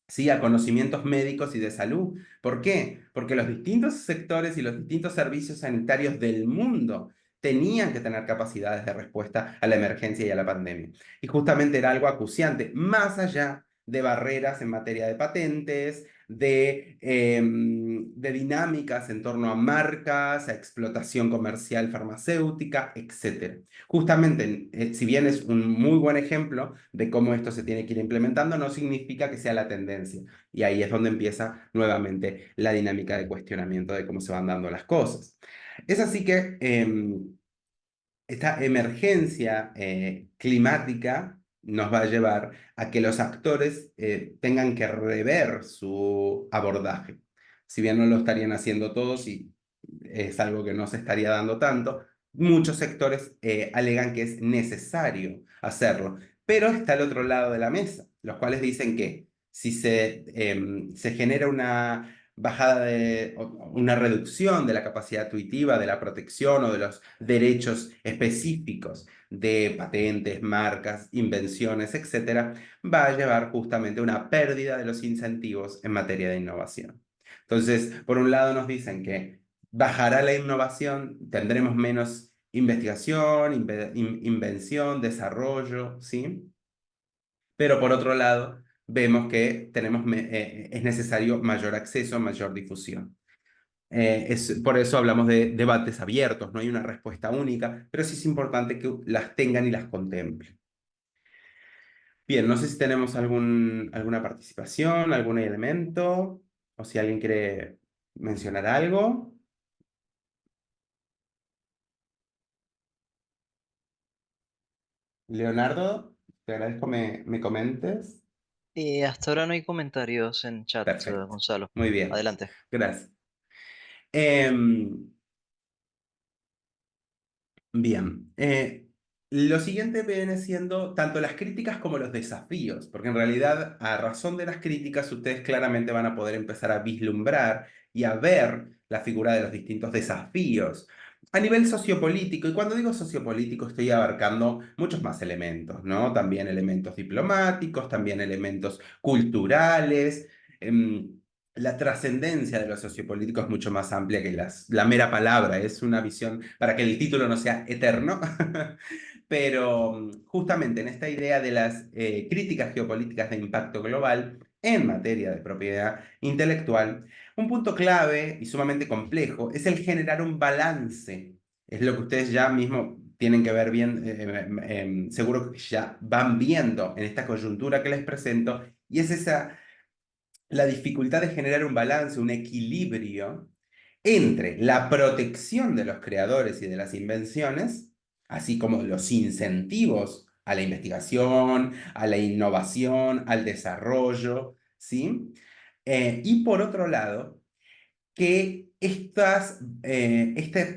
¿sí?, a conocimientos médicos y de salud. ¿Por qué? Porque los distintos sectores y los distintos servicios sanitarios del mundo tenían que tener capacidades de respuesta a la emergencia y a la pandemia. Y justamente era algo acuciante, más allá de barreras en materia de patentes, de dinámicas en torno a marcas, a explotación comercial farmacéutica, etc. Justamente, si bien es un muy buen ejemplo de cómo esto se tiene que ir implementando, no significa que sea la tendencia. Y ahí es donde empieza nuevamente la dinámica de cuestionamiento de cómo se van dando las cosas. Es así que esta emergencia climática nos va a llevar a que los actores tengan que rever su abordaje. Si bien no lo estarían haciendo todos y es algo que no se estaría dando tanto, muchos sectores alegan que es necesario hacerlo. Pero está el otro lado de la mesa, los cuales dicen que si se genera una bajada una reducción de la capacidad tuitiva, de la protección o de los derechos específicos de patentes, marcas, invenciones, etcétera, va a llevar justamente a una pérdida de los incentivos en materia de innovación. Entonces, por un lado nos dicen que bajará la innovación, tendremos menos investigación, invención, desarrollo, ¿sí? Pero por otro lado, vemos que es necesario mayor acceso, mayor difusión. Por eso hablamos de debates abiertos, no hay una respuesta única, pero sí es importante que las tengan y las contemplen. Bien, no sé si tenemos alguna participación, algún elemento, o si alguien quiere mencionar algo. Leonardo, te agradezco me comentes. Hasta ahora no hay comentarios en chat, Perfecto, Gonzalo. muy bien, Adelante. gracias. Em, Bien, lo siguiente viene siendo tanto las críticas como los desafíos, porque en realidad a razón de las críticas ustedes claramente van a poder empezar a vislumbrar y a ver la figura de los distintos desafíos a nivel sociopolítico. Y cuando digo sociopolítico estoy abarcando muchos más elementos, ¿no? También elementos diplomáticos, también elementos culturales. La trascendencia de lo sociopolítico es mucho más amplia que la mera palabra, es una visión para que el título no sea eterno, pero justamente en esta idea de las críticas geopolíticas de impacto global en materia de propiedad intelectual, un punto clave y sumamente complejo es el generar un balance. Es lo que ustedes ya mismo tienen que ver bien, seguro que ya van viendo en esta coyuntura que les presento, y es esa la dificultad de generar un balance, un equilibrio entre la protección de los creadores y de las invenciones, así como los incentivos a la investigación, a la innovación, al desarrollo, ¿sí? Y por otro lado, que esta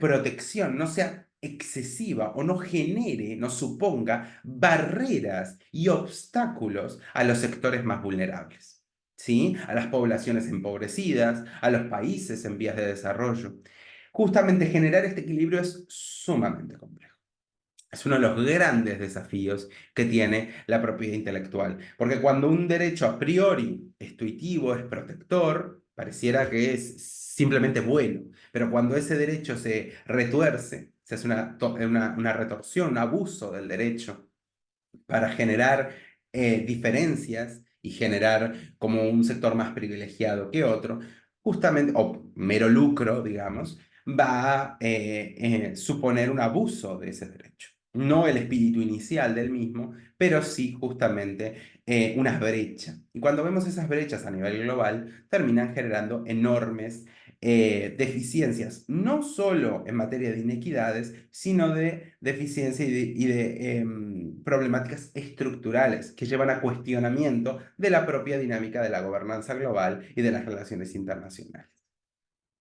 protección no sea excesiva o no genere, no suponga barreras y obstáculos a los sectores más vulnerables, ¿sí? A las poblaciones empobrecidas, a los países en vías de desarrollo. Justamente generar este equilibrio es sumamente complejo. Es uno de los grandes desafíos que tiene la propiedad intelectual, porque cuando un derecho a priori es tuitivo, es protector, pareciera que es simplemente bueno, pero cuando ese derecho se retuerce, se hace una retorsión, un abuso del derecho para generar diferencias y generar como un sector más privilegiado que otro, justamente, o mero lucro, digamos, va a suponer un abuso de ese derecho. No el espíritu inicial del mismo, pero sí justamente unas brechas. Y cuando vemos esas brechas a nivel global, terminan generando enormes deficiencias, no solo en materia de inequidades, sino de deficiencia y de problemáticas estructurales que llevan a cuestionamiento de la propia dinámica de la gobernanza global y de las relaciones internacionales.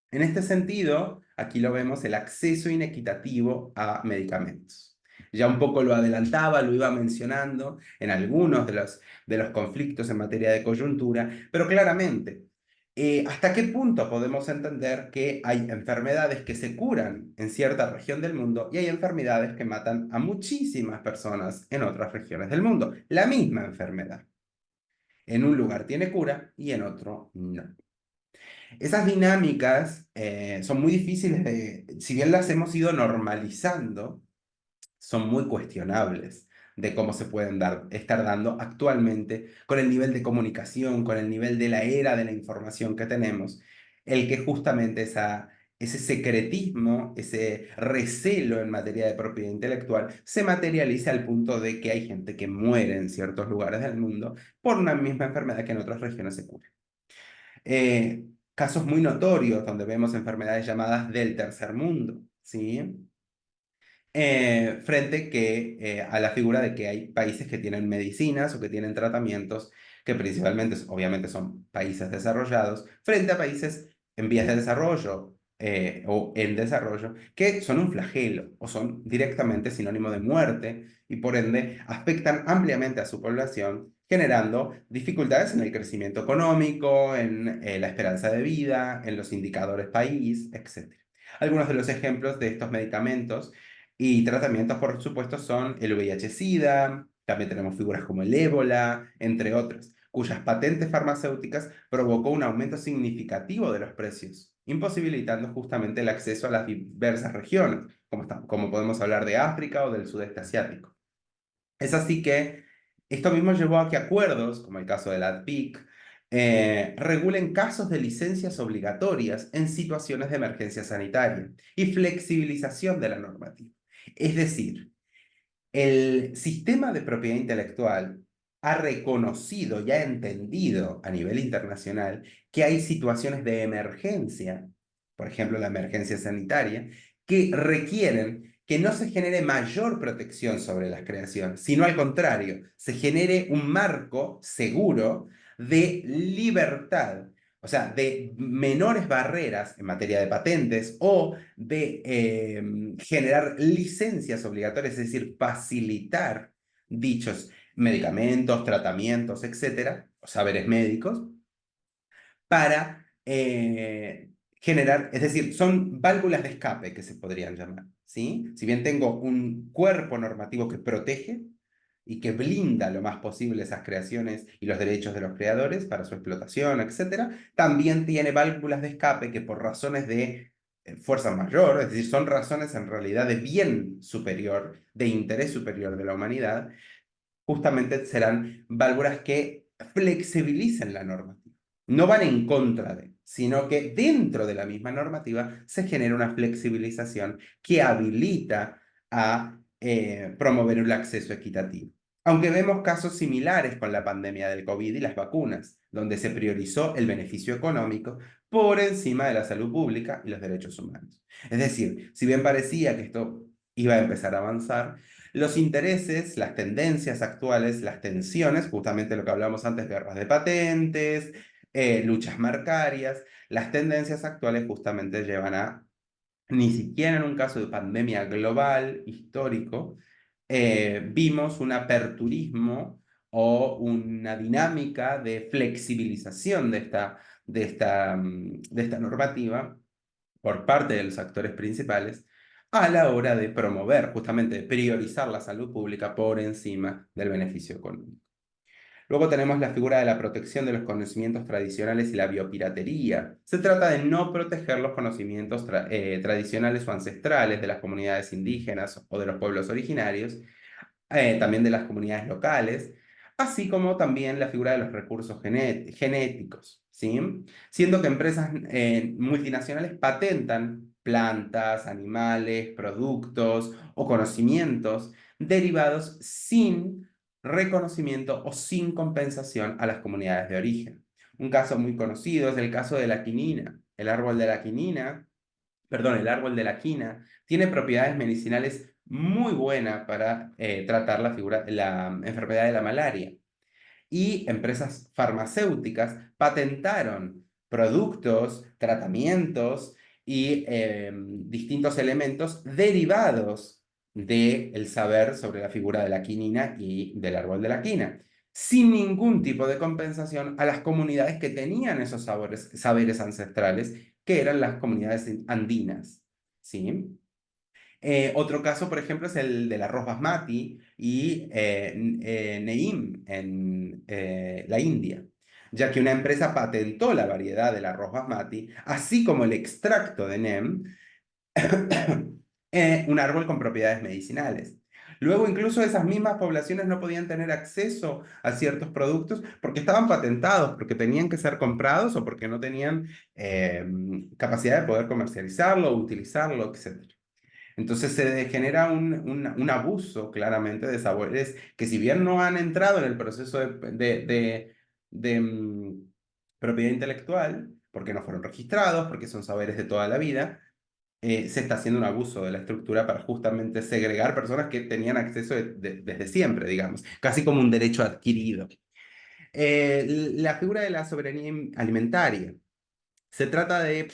En este sentido, aquí lo vemos, el acceso inequitativo a medicamentos. Ya un poco lo adelantaba, lo iba mencionando en algunos de los conflictos en materia de coyuntura, pero claramente, ¿hasta qué punto podemos entender que hay enfermedades que se curan en cierta región del mundo y hay enfermedades que matan a muchísimas personas en otras regiones del mundo? La misma enfermedad. En un lugar tiene cura y en otro no. Esas dinámicas son muy difíciles si bien las hemos ido normalizando, son muy cuestionables de cómo se pueden estar dando actualmente con el nivel de comunicación, con el nivel de la era de la información que tenemos, el que justamente ese secretismo, ese recelo en materia de propiedad intelectual se materializa al punto de que hay gente que muere en ciertos lugares del mundo por una misma enfermedad que en otras regiones se cura. Casos muy notorios donde vemos enfermedades llamadas del tercer mundo, ¿sí? Frente a la figura de que hay países que tienen medicinas o que tienen tratamientos que principalmente, obviamente, son países desarrollados, frente a países en vías de desarrollo o en desarrollo, que son un flagelo o son directamente sinónimo de muerte y por ende afectan ampliamente a su población, generando dificultades en el crecimiento económico, en la esperanza de vida, en los indicadores país, etc. Algunos de los ejemplos de estos medicamentos y tratamientos, por supuesto, son el VIH-Sida, también tenemos figuras como el ébola, entre otras, cuyas patentes farmacéuticas provocó un aumento significativo de los precios, imposibilitando justamente el acceso a las diversas regiones, como podemos hablar de África o del sudeste asiático. Es así que esto mismo llevó a que acuerdos, como el caso de la ADPIC, regulen casos de licencias obligatorias en situaciones de emergencia sanitaria y flexibilización de la normativa. Es decir, el sistema de propiedad intelectual ha reconocido y ha entendido a nivel internacional que hay situaciones de emergencia, por ejemplo, la emergencia sanitaria, que requieren que no se genere mayor protección sobre las creaciones, sino al contrario, se genere un marco seguro de libertad, o sea, de menores barreras en materia de patentes o de generar licencias obligatorias, es decir, facilitar dichos medicamentos, tratamientos, etcétera, o saberes médicos, para generar, es decir, son válvulas de escape que se podrían llamar, ¿sí? Si bien tengo un cuerpo normativo que protege y que blinda lo más posible esas creaciones y los derechos de los creadores para su explotación, etcétera, también tiene válvulas de escape que por razones de fuerza mayor, es decir, son razones en realidad de bien superior, de interés superior de la humanidad, justamente serán válvulas que flexibilicen la normativa. No van en contra de, sino que dentro de la misma normativa se genera una flexibilización que habilita a promover el acceso equitativo. Aunque vemos casos similares con la pandemia del COVID y las vacunas, donde se priorizó el beneficio económico por encima de la salud pública y los derechos humanos. Es decir, si bien parecía que esto iba a empezar a avanzar, los intereses, las tendencias actuales, las tensiones, justamente lo que hablamos antes, guerras de patentes, luchas marcarias, las tendencias actuales justamente llevan a, ni siquiera en un caso de pandemia global, histórico, vimos un aperturismo o una dinámica de flexibilización de esta normativa por parte de los actores principales a la hora de promover, justamente priorizar la salud pública por encima del beneficio económico. Luego tenemos la figura de la protección de los conocimientos tradicionales y la biopiratería. Se trata de no proteger los conocimientos tradicionales o ancestrales de las comunidades indígenas o de los pueblos originarios, también de las comunidades locales, así como también la figura de los recursos genéticos, ¿sí? Siendo que empresas multinacionales patentan plantas, animales, productos o conocimientos derivados sin reconocimiento o sin compensación a las comunidades de origen. Un caso muy conocido es el caso de la quinina. El árbol de la quina tiene propiedades medicinales muy buenas para tratar la enfermedad de la malaria. Y empresas farmacéuticas patentaron productos, tratamientos y distintos elementos derivados del saber sobre la figura de la quinina y del árbol de la quina, sin ningún tipo de compensación a las comunidades que tenían esos saberes ancestrales, que eran las comunidades andinas. ¿Sí? Otro caso, por ejemplo, es el del arroz basmati y Neem en la India, ya que una empresa patentó la variedad del arroz basmati, así como el extracto de Neem, un árbol con propiedades medicinales. Luego, incluso esas mismas poblaciones no podían tener acceso a ciertos productos porque estaban patentados, porque tenían que ser comprados o porque no tenían capacidad de poder comercializarlo, utilizarlo, etc. Entonces se genera un abuso claramente de sabores que si bien no han entrado en el proceso de propiedad intelectual, porque no fueron registrados, porque son saberes de toda la vida, se está haciendo un abuso de la estructura para justamente segregar personas que tenían acceso desde siempre, digamos, casi como un derecho adquirido. La figura de la soberanía alimentaria. Se trata de,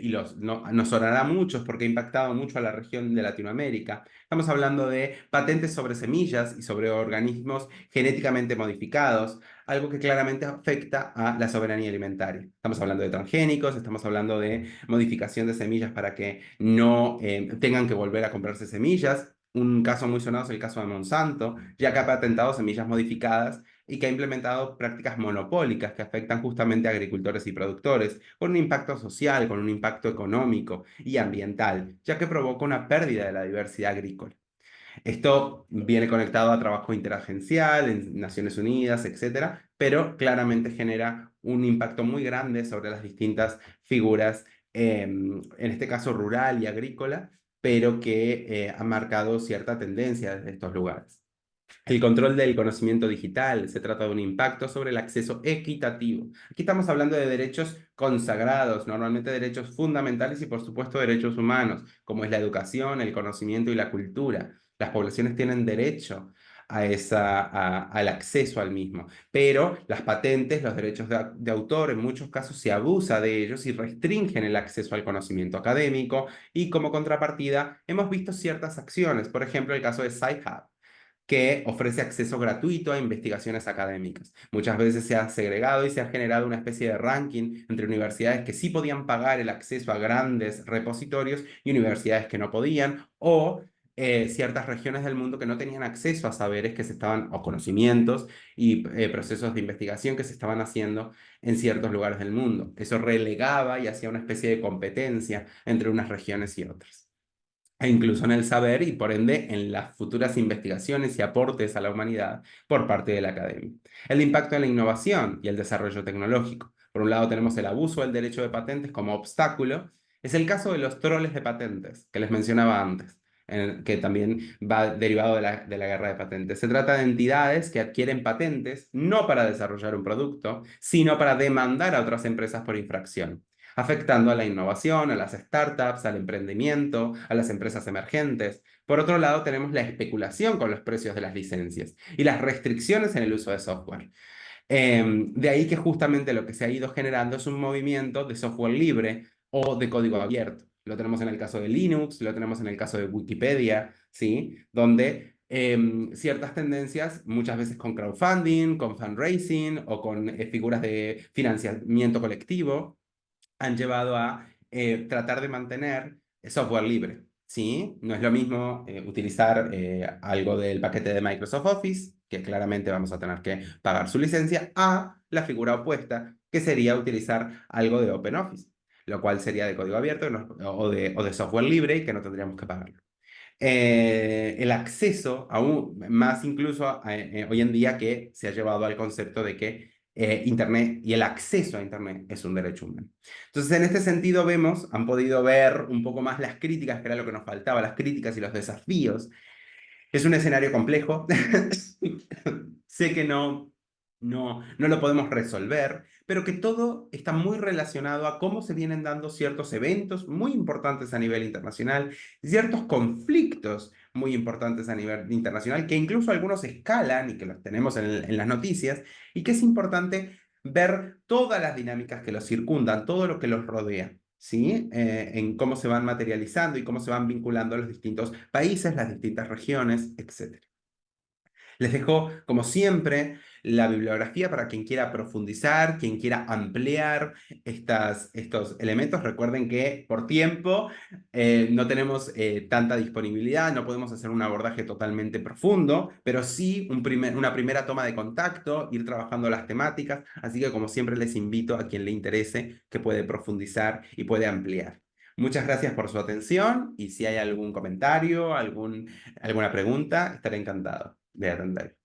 y nos sonará a muchos porque ha impactado mucho a la región de Latinoamérica, estamos hablando de patentes sobre semillas y sobre organismos genéticamente modificados, algo que claramente afecta a la soberanía alimentaria. Estamos hablando de transgénicos, estamos hablando de modificación de semillas para que no tengan que volver a comprarse semillas. Un caso muy sonado es el caso de Monsanto, ya que ha patentado semillas modificadas y que ha implementado prácticas monopólicas que afectan justamente a agricultores y productores, con un impacto social, con un impacto económico y ambiental, ya que provoca una pérdida de la diversidad agrícola. Esto viene conectado a trabajo interagencial en Naciones Unidas, etcétera, pero claramente genera un impacto muy grande sobre las distintas figuras, en este caso rural y agrícola, pero que ha marcado cierta tendencia desde estos lugares. El control del conocimiento digital. Se trata de un impacto sobre el acceso equitativo. Aquí estamos hablando de derechos consagrados, normalmente derechos fundamentales y por supuesto derechos humanos, como es la educación, el conocimiento y la cultura. Las poblaciones tienen derecho al acceso al mismo, pero las patentes, los derechos de autor, en muchos casos se abusa de ellos y restringen el acceso al conocimiento académico y como contrapartida hemos visto ciertas acciones, por ejemplo el caso de Sci-Hub, que ofrece acceso gratuito a investigaciones académicas. Muchas veces se ha segregado y se ha generado una especie de ranking entre universidades que sí podían pagar el acceso a grandes repositorios y universidades que no podían, o ciertas regiones del mundo que no tenían acceso a saberes que se estaban, o conocimientos y procesos de investigación que se estaban haciendo en ciertos lugares del mundo. Eso relegaba y hacía una especie de competencia entre unas regiones y otras, e incluso en el saber y por ende en las futuras investigaciones y aportes a la humanidad por parte de la academia. El impacto en la innovación y el desarrollo tecnológico. Por un lado tenemos el abuso del derecho de patentes como obstáculo. Es el caso de los troles de patentes que les mencionaba antes, que también va derivado de la guerra de patentes. Se trata de entidades que adquieren patentes no para desarrollar un producto, sino para demandar a otras empresas por infracción, afectando a la innovación, a las startups, al emprendimiento, a las empresas emergentes. Por otro lado, tenemos la especulación con los precios de las licencias y las restricciones en el uso de software. De ahí que justamente lo que se ha ido generando es un movimiento de software libre o de código abierto. Lo tenemos en el caso de Linux, lo tenemos en el caso de Wikipedia, ¿sí? Donde ciertas tendencias, muchas veces con crowdfunding, con fundraising o con figuras de financiamiento colectivo, han llevado a tratar de mantener software libre, ¿sí? No es lo mismo utilizar algo del paquete de Microsoft Office, que claramente vamos a tener que pagar su licencia, a la figura opuesta, que sería utilizar algo de OpenOffice, lo cual sería de código abierto o de software libre y que no tendríamos que pagarlo. el acceso, aún más incluso hoy en día que se ha llevado al concepto de que Internet y el acceso a Internet es un derecho humano. Entonces, en este sentido, han podido ver un poco más las críticas, que era lo que nos faltaba, las críticas y los desafíos. Es un escenario complejo. Sé que no lo podemos resolver, pero que todo está muy relacionado a cómo se vienen dando ciertos eventos muy importantes a nivel internacional, ciertos conflictos muy importantes a nivel internacional, que incluso algunos escalan y que los tenemos en las noticias, y que es importante ver todas las dinámicas que los circundan, todo lo que los rodea. ¿Sí? En cómo se van materializando y cómo se van vinculando los distintos países, las distintas regiones, etc. Les dejo, como siempre, la bibliografía para quien quiera profundizar, quien quiera ampliar estos elementos. Recuerden que por tiempo no tenemos tanta disponibilidad, no podemos hacer un abordaje totalmente profundo, pero sí una primera toma de contacto, ir trabajando las temáticas. Así que, como siempre, les invito a quien le interese que puede profundizar y puede ampliar. Muchas gracias por su atención y si hay algún comentario, alguna pregunta, estaré encantado de atender.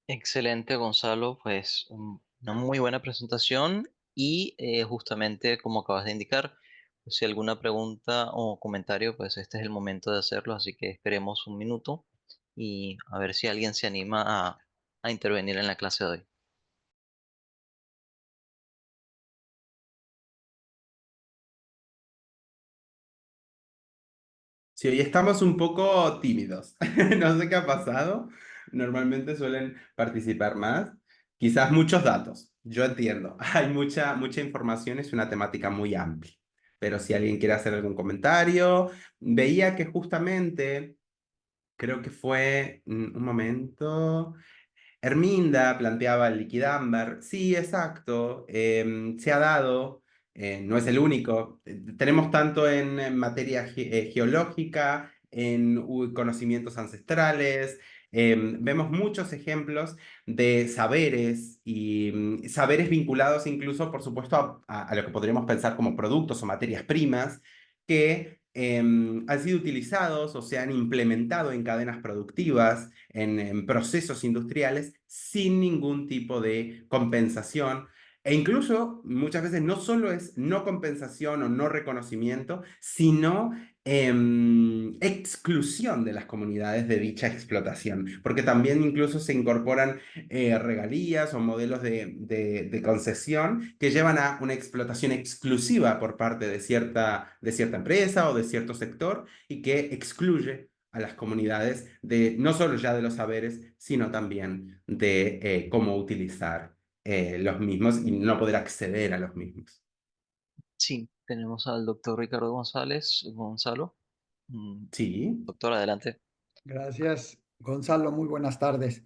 Excelente, Gonzalo. Pues una muy buena presentación y justamente como acabas de indicar, pues, si alguna pregunta o comentario, pues este es el momento de hacerlo, así que esperemos un minuto y a ver si alguien se anima a intervenir en la clase de hoy. Sí, hoy estamos un poco tímidos. No sé qué ha pasado. Normalmente suelen participar más. Quizás muchos datos. Yo entiendo. Hay mucha información, es una temática muy amplia. Pero si alguien quiere hacer algún comentario, veía que justamente, creo que fue un momento. Herminda planteaba el liquidámbar. Sí, exacto. Se ha dado, no es el único. Tenemos tanto en materia geológica, en conocimientos ancestrales. Vemos muchos ejemplos de saberes y saberes vinculados incluso, por supuesto, a lo que podríamos pensar como productos o materias primas que han sido utilizados o se han implementado en cadenas productivas en procesos industriales sin ningún tipo de compensación. E incluso muchas veces no solo es no compensación o no reconocimiento, sino exclusión de las comunidades de dicha explotación, porque también incluso se incorporan regalías o modelos de concesión que llevan a una explotación exclusiva por parte de cierta empresa o de cierto sector y que excluye a las comunidades de no solo ya de los saberes, sino también de cómo utilizar los mismos y no poder acceder a los mismos. Sí, tenemos al doctor Ricardo González. Gonzalo. Sí, Doctor, adelante. Gracias, Gonzalo. Muy buenas tardes.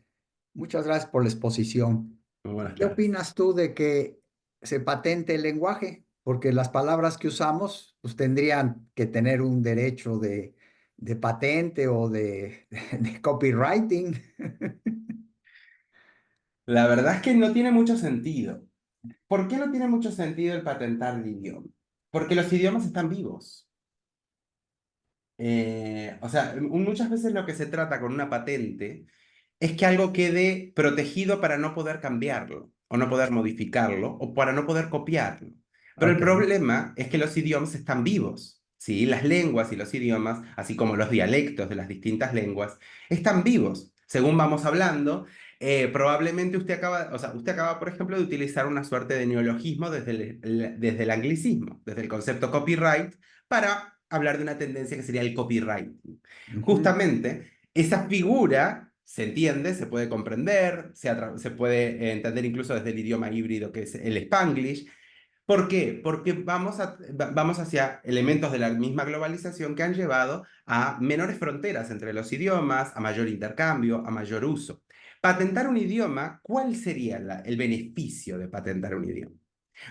Muchas gracias por la exposición. muy ¿Y buenas qué tardes. opinas tú de que se patente el lenguaje? Porque las palabras que usamos pues, tendrían que tener un derecho de patente o de copywriting. La verdad es que no tiene mucho sentido. ¿Por qué no tiene mucho sentido el patentar el idioma? Porque los idiomas están vivos. O sea, muchas veces lo que se trata con una patente es que algo quede protegido para no poder cambiarlo, o no poder modificarlo, o para no poder copiarlo. Pero el Ok. problema es que los idiomas están vivos, ¿sí? Las lenguas y los idiomas, así como los dialectos de las distintas lenguas, están vivos. Según vamos hablando, probablemente usted acaba, por ejemplo, de utilizar una suerte de neologismo desde el anglicismo, desde el concepto copyright, para hablar de una tendencia que sería el copyright. Ujú. Justamente, esa figura se entiende, se puede comprender, se puede entender incluso desde el idioma híbrido que es el Spanglish. ¿Por qué? Porque vamos hacia elementos de la misma globalización que han llevado a menores fronteras entre los idiomas, a mayor intercambio, a mayor uso. Patentar un idioma, ¿cuál sería el beneficio de patentar un idioma?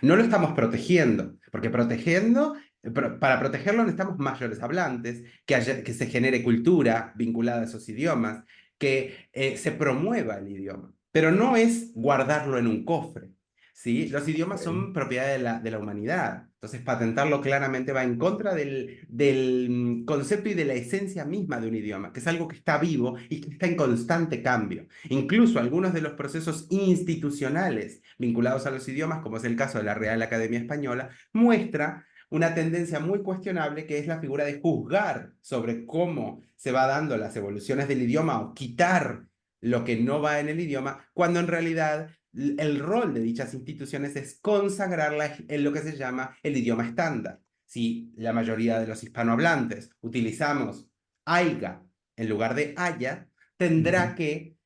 No lo estamos protegiendo, porque para protegerlo necesitamos mayores hablantes, que se genere cultura vinculada a esos idiomas, que se promueva el idioma. Pero no es guardarlo en un cofre, ¿sí? Los idiomas Ok. son propiedad de la humanidad. Entonces, patentarlo claramente va en contra del concepto y de la esencia misma de un idioma, que es algo que está vivo y que está en constante cambio. Incluso algunos de los procesos institucionales vinculados a los idiomas, como es el caso de la Real Academia Española, muestra una tendencia muy cuestionable que es la figura de juzgar sobre cómo se va dando las evoluciones del idioma o quitar lo que no va en el idioma, cuando en realidad el rol de dichas instituciones es consagrarla en lo que se llama el idioma estándar. Si la mayoría de los hispanohablantes utilizamos aiga en lugar de haya, tendrá Ujú. que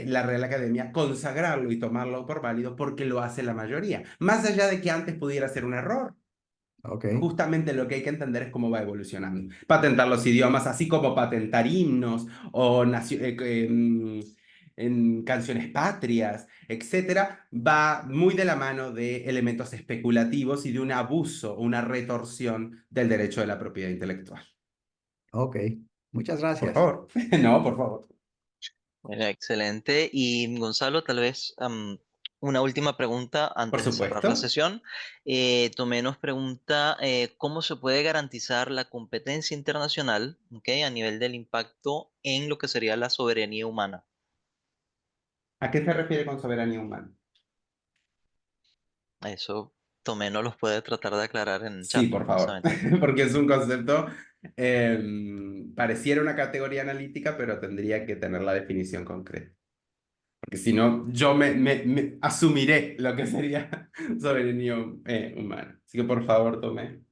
la Real Academia consagrarlo y tomarlo por válido porque lo hace la mayoría, más allá de que antes pudiera ser un error. Ok. Justamente lo que hay que entender es cómo va evolucionando. Patentar los idiomas, así como patentar himnos o en canciones patrias, etcétera, va muy de la mano de elementos especulativos y de un abuso, una retorsión del derecho de la propiedad intelectual. Ok. Muchas Por gracias. favor. No, por favor. Mira, excelente. Y Gonzalo, tal vez una última pregunta Por antes de cerrar la supuesto. sesión. Tomé nos pregunta cómo se puede garantizar la competencia internacional, ¿ok? A nivel del impacto en lo que sería la soberanía humana. ¿A qué se refiere con soberanía humana? Eso Tomé nos los puede tratar de aclarar en Sí, chat, por favor, honestamente. porque es un concepto, pareciera una categoría analítica, pero tendría que tener la definición concreta. Porque si no, yo me asumiré lo que sería soberanía humana. Así que por favor, tome.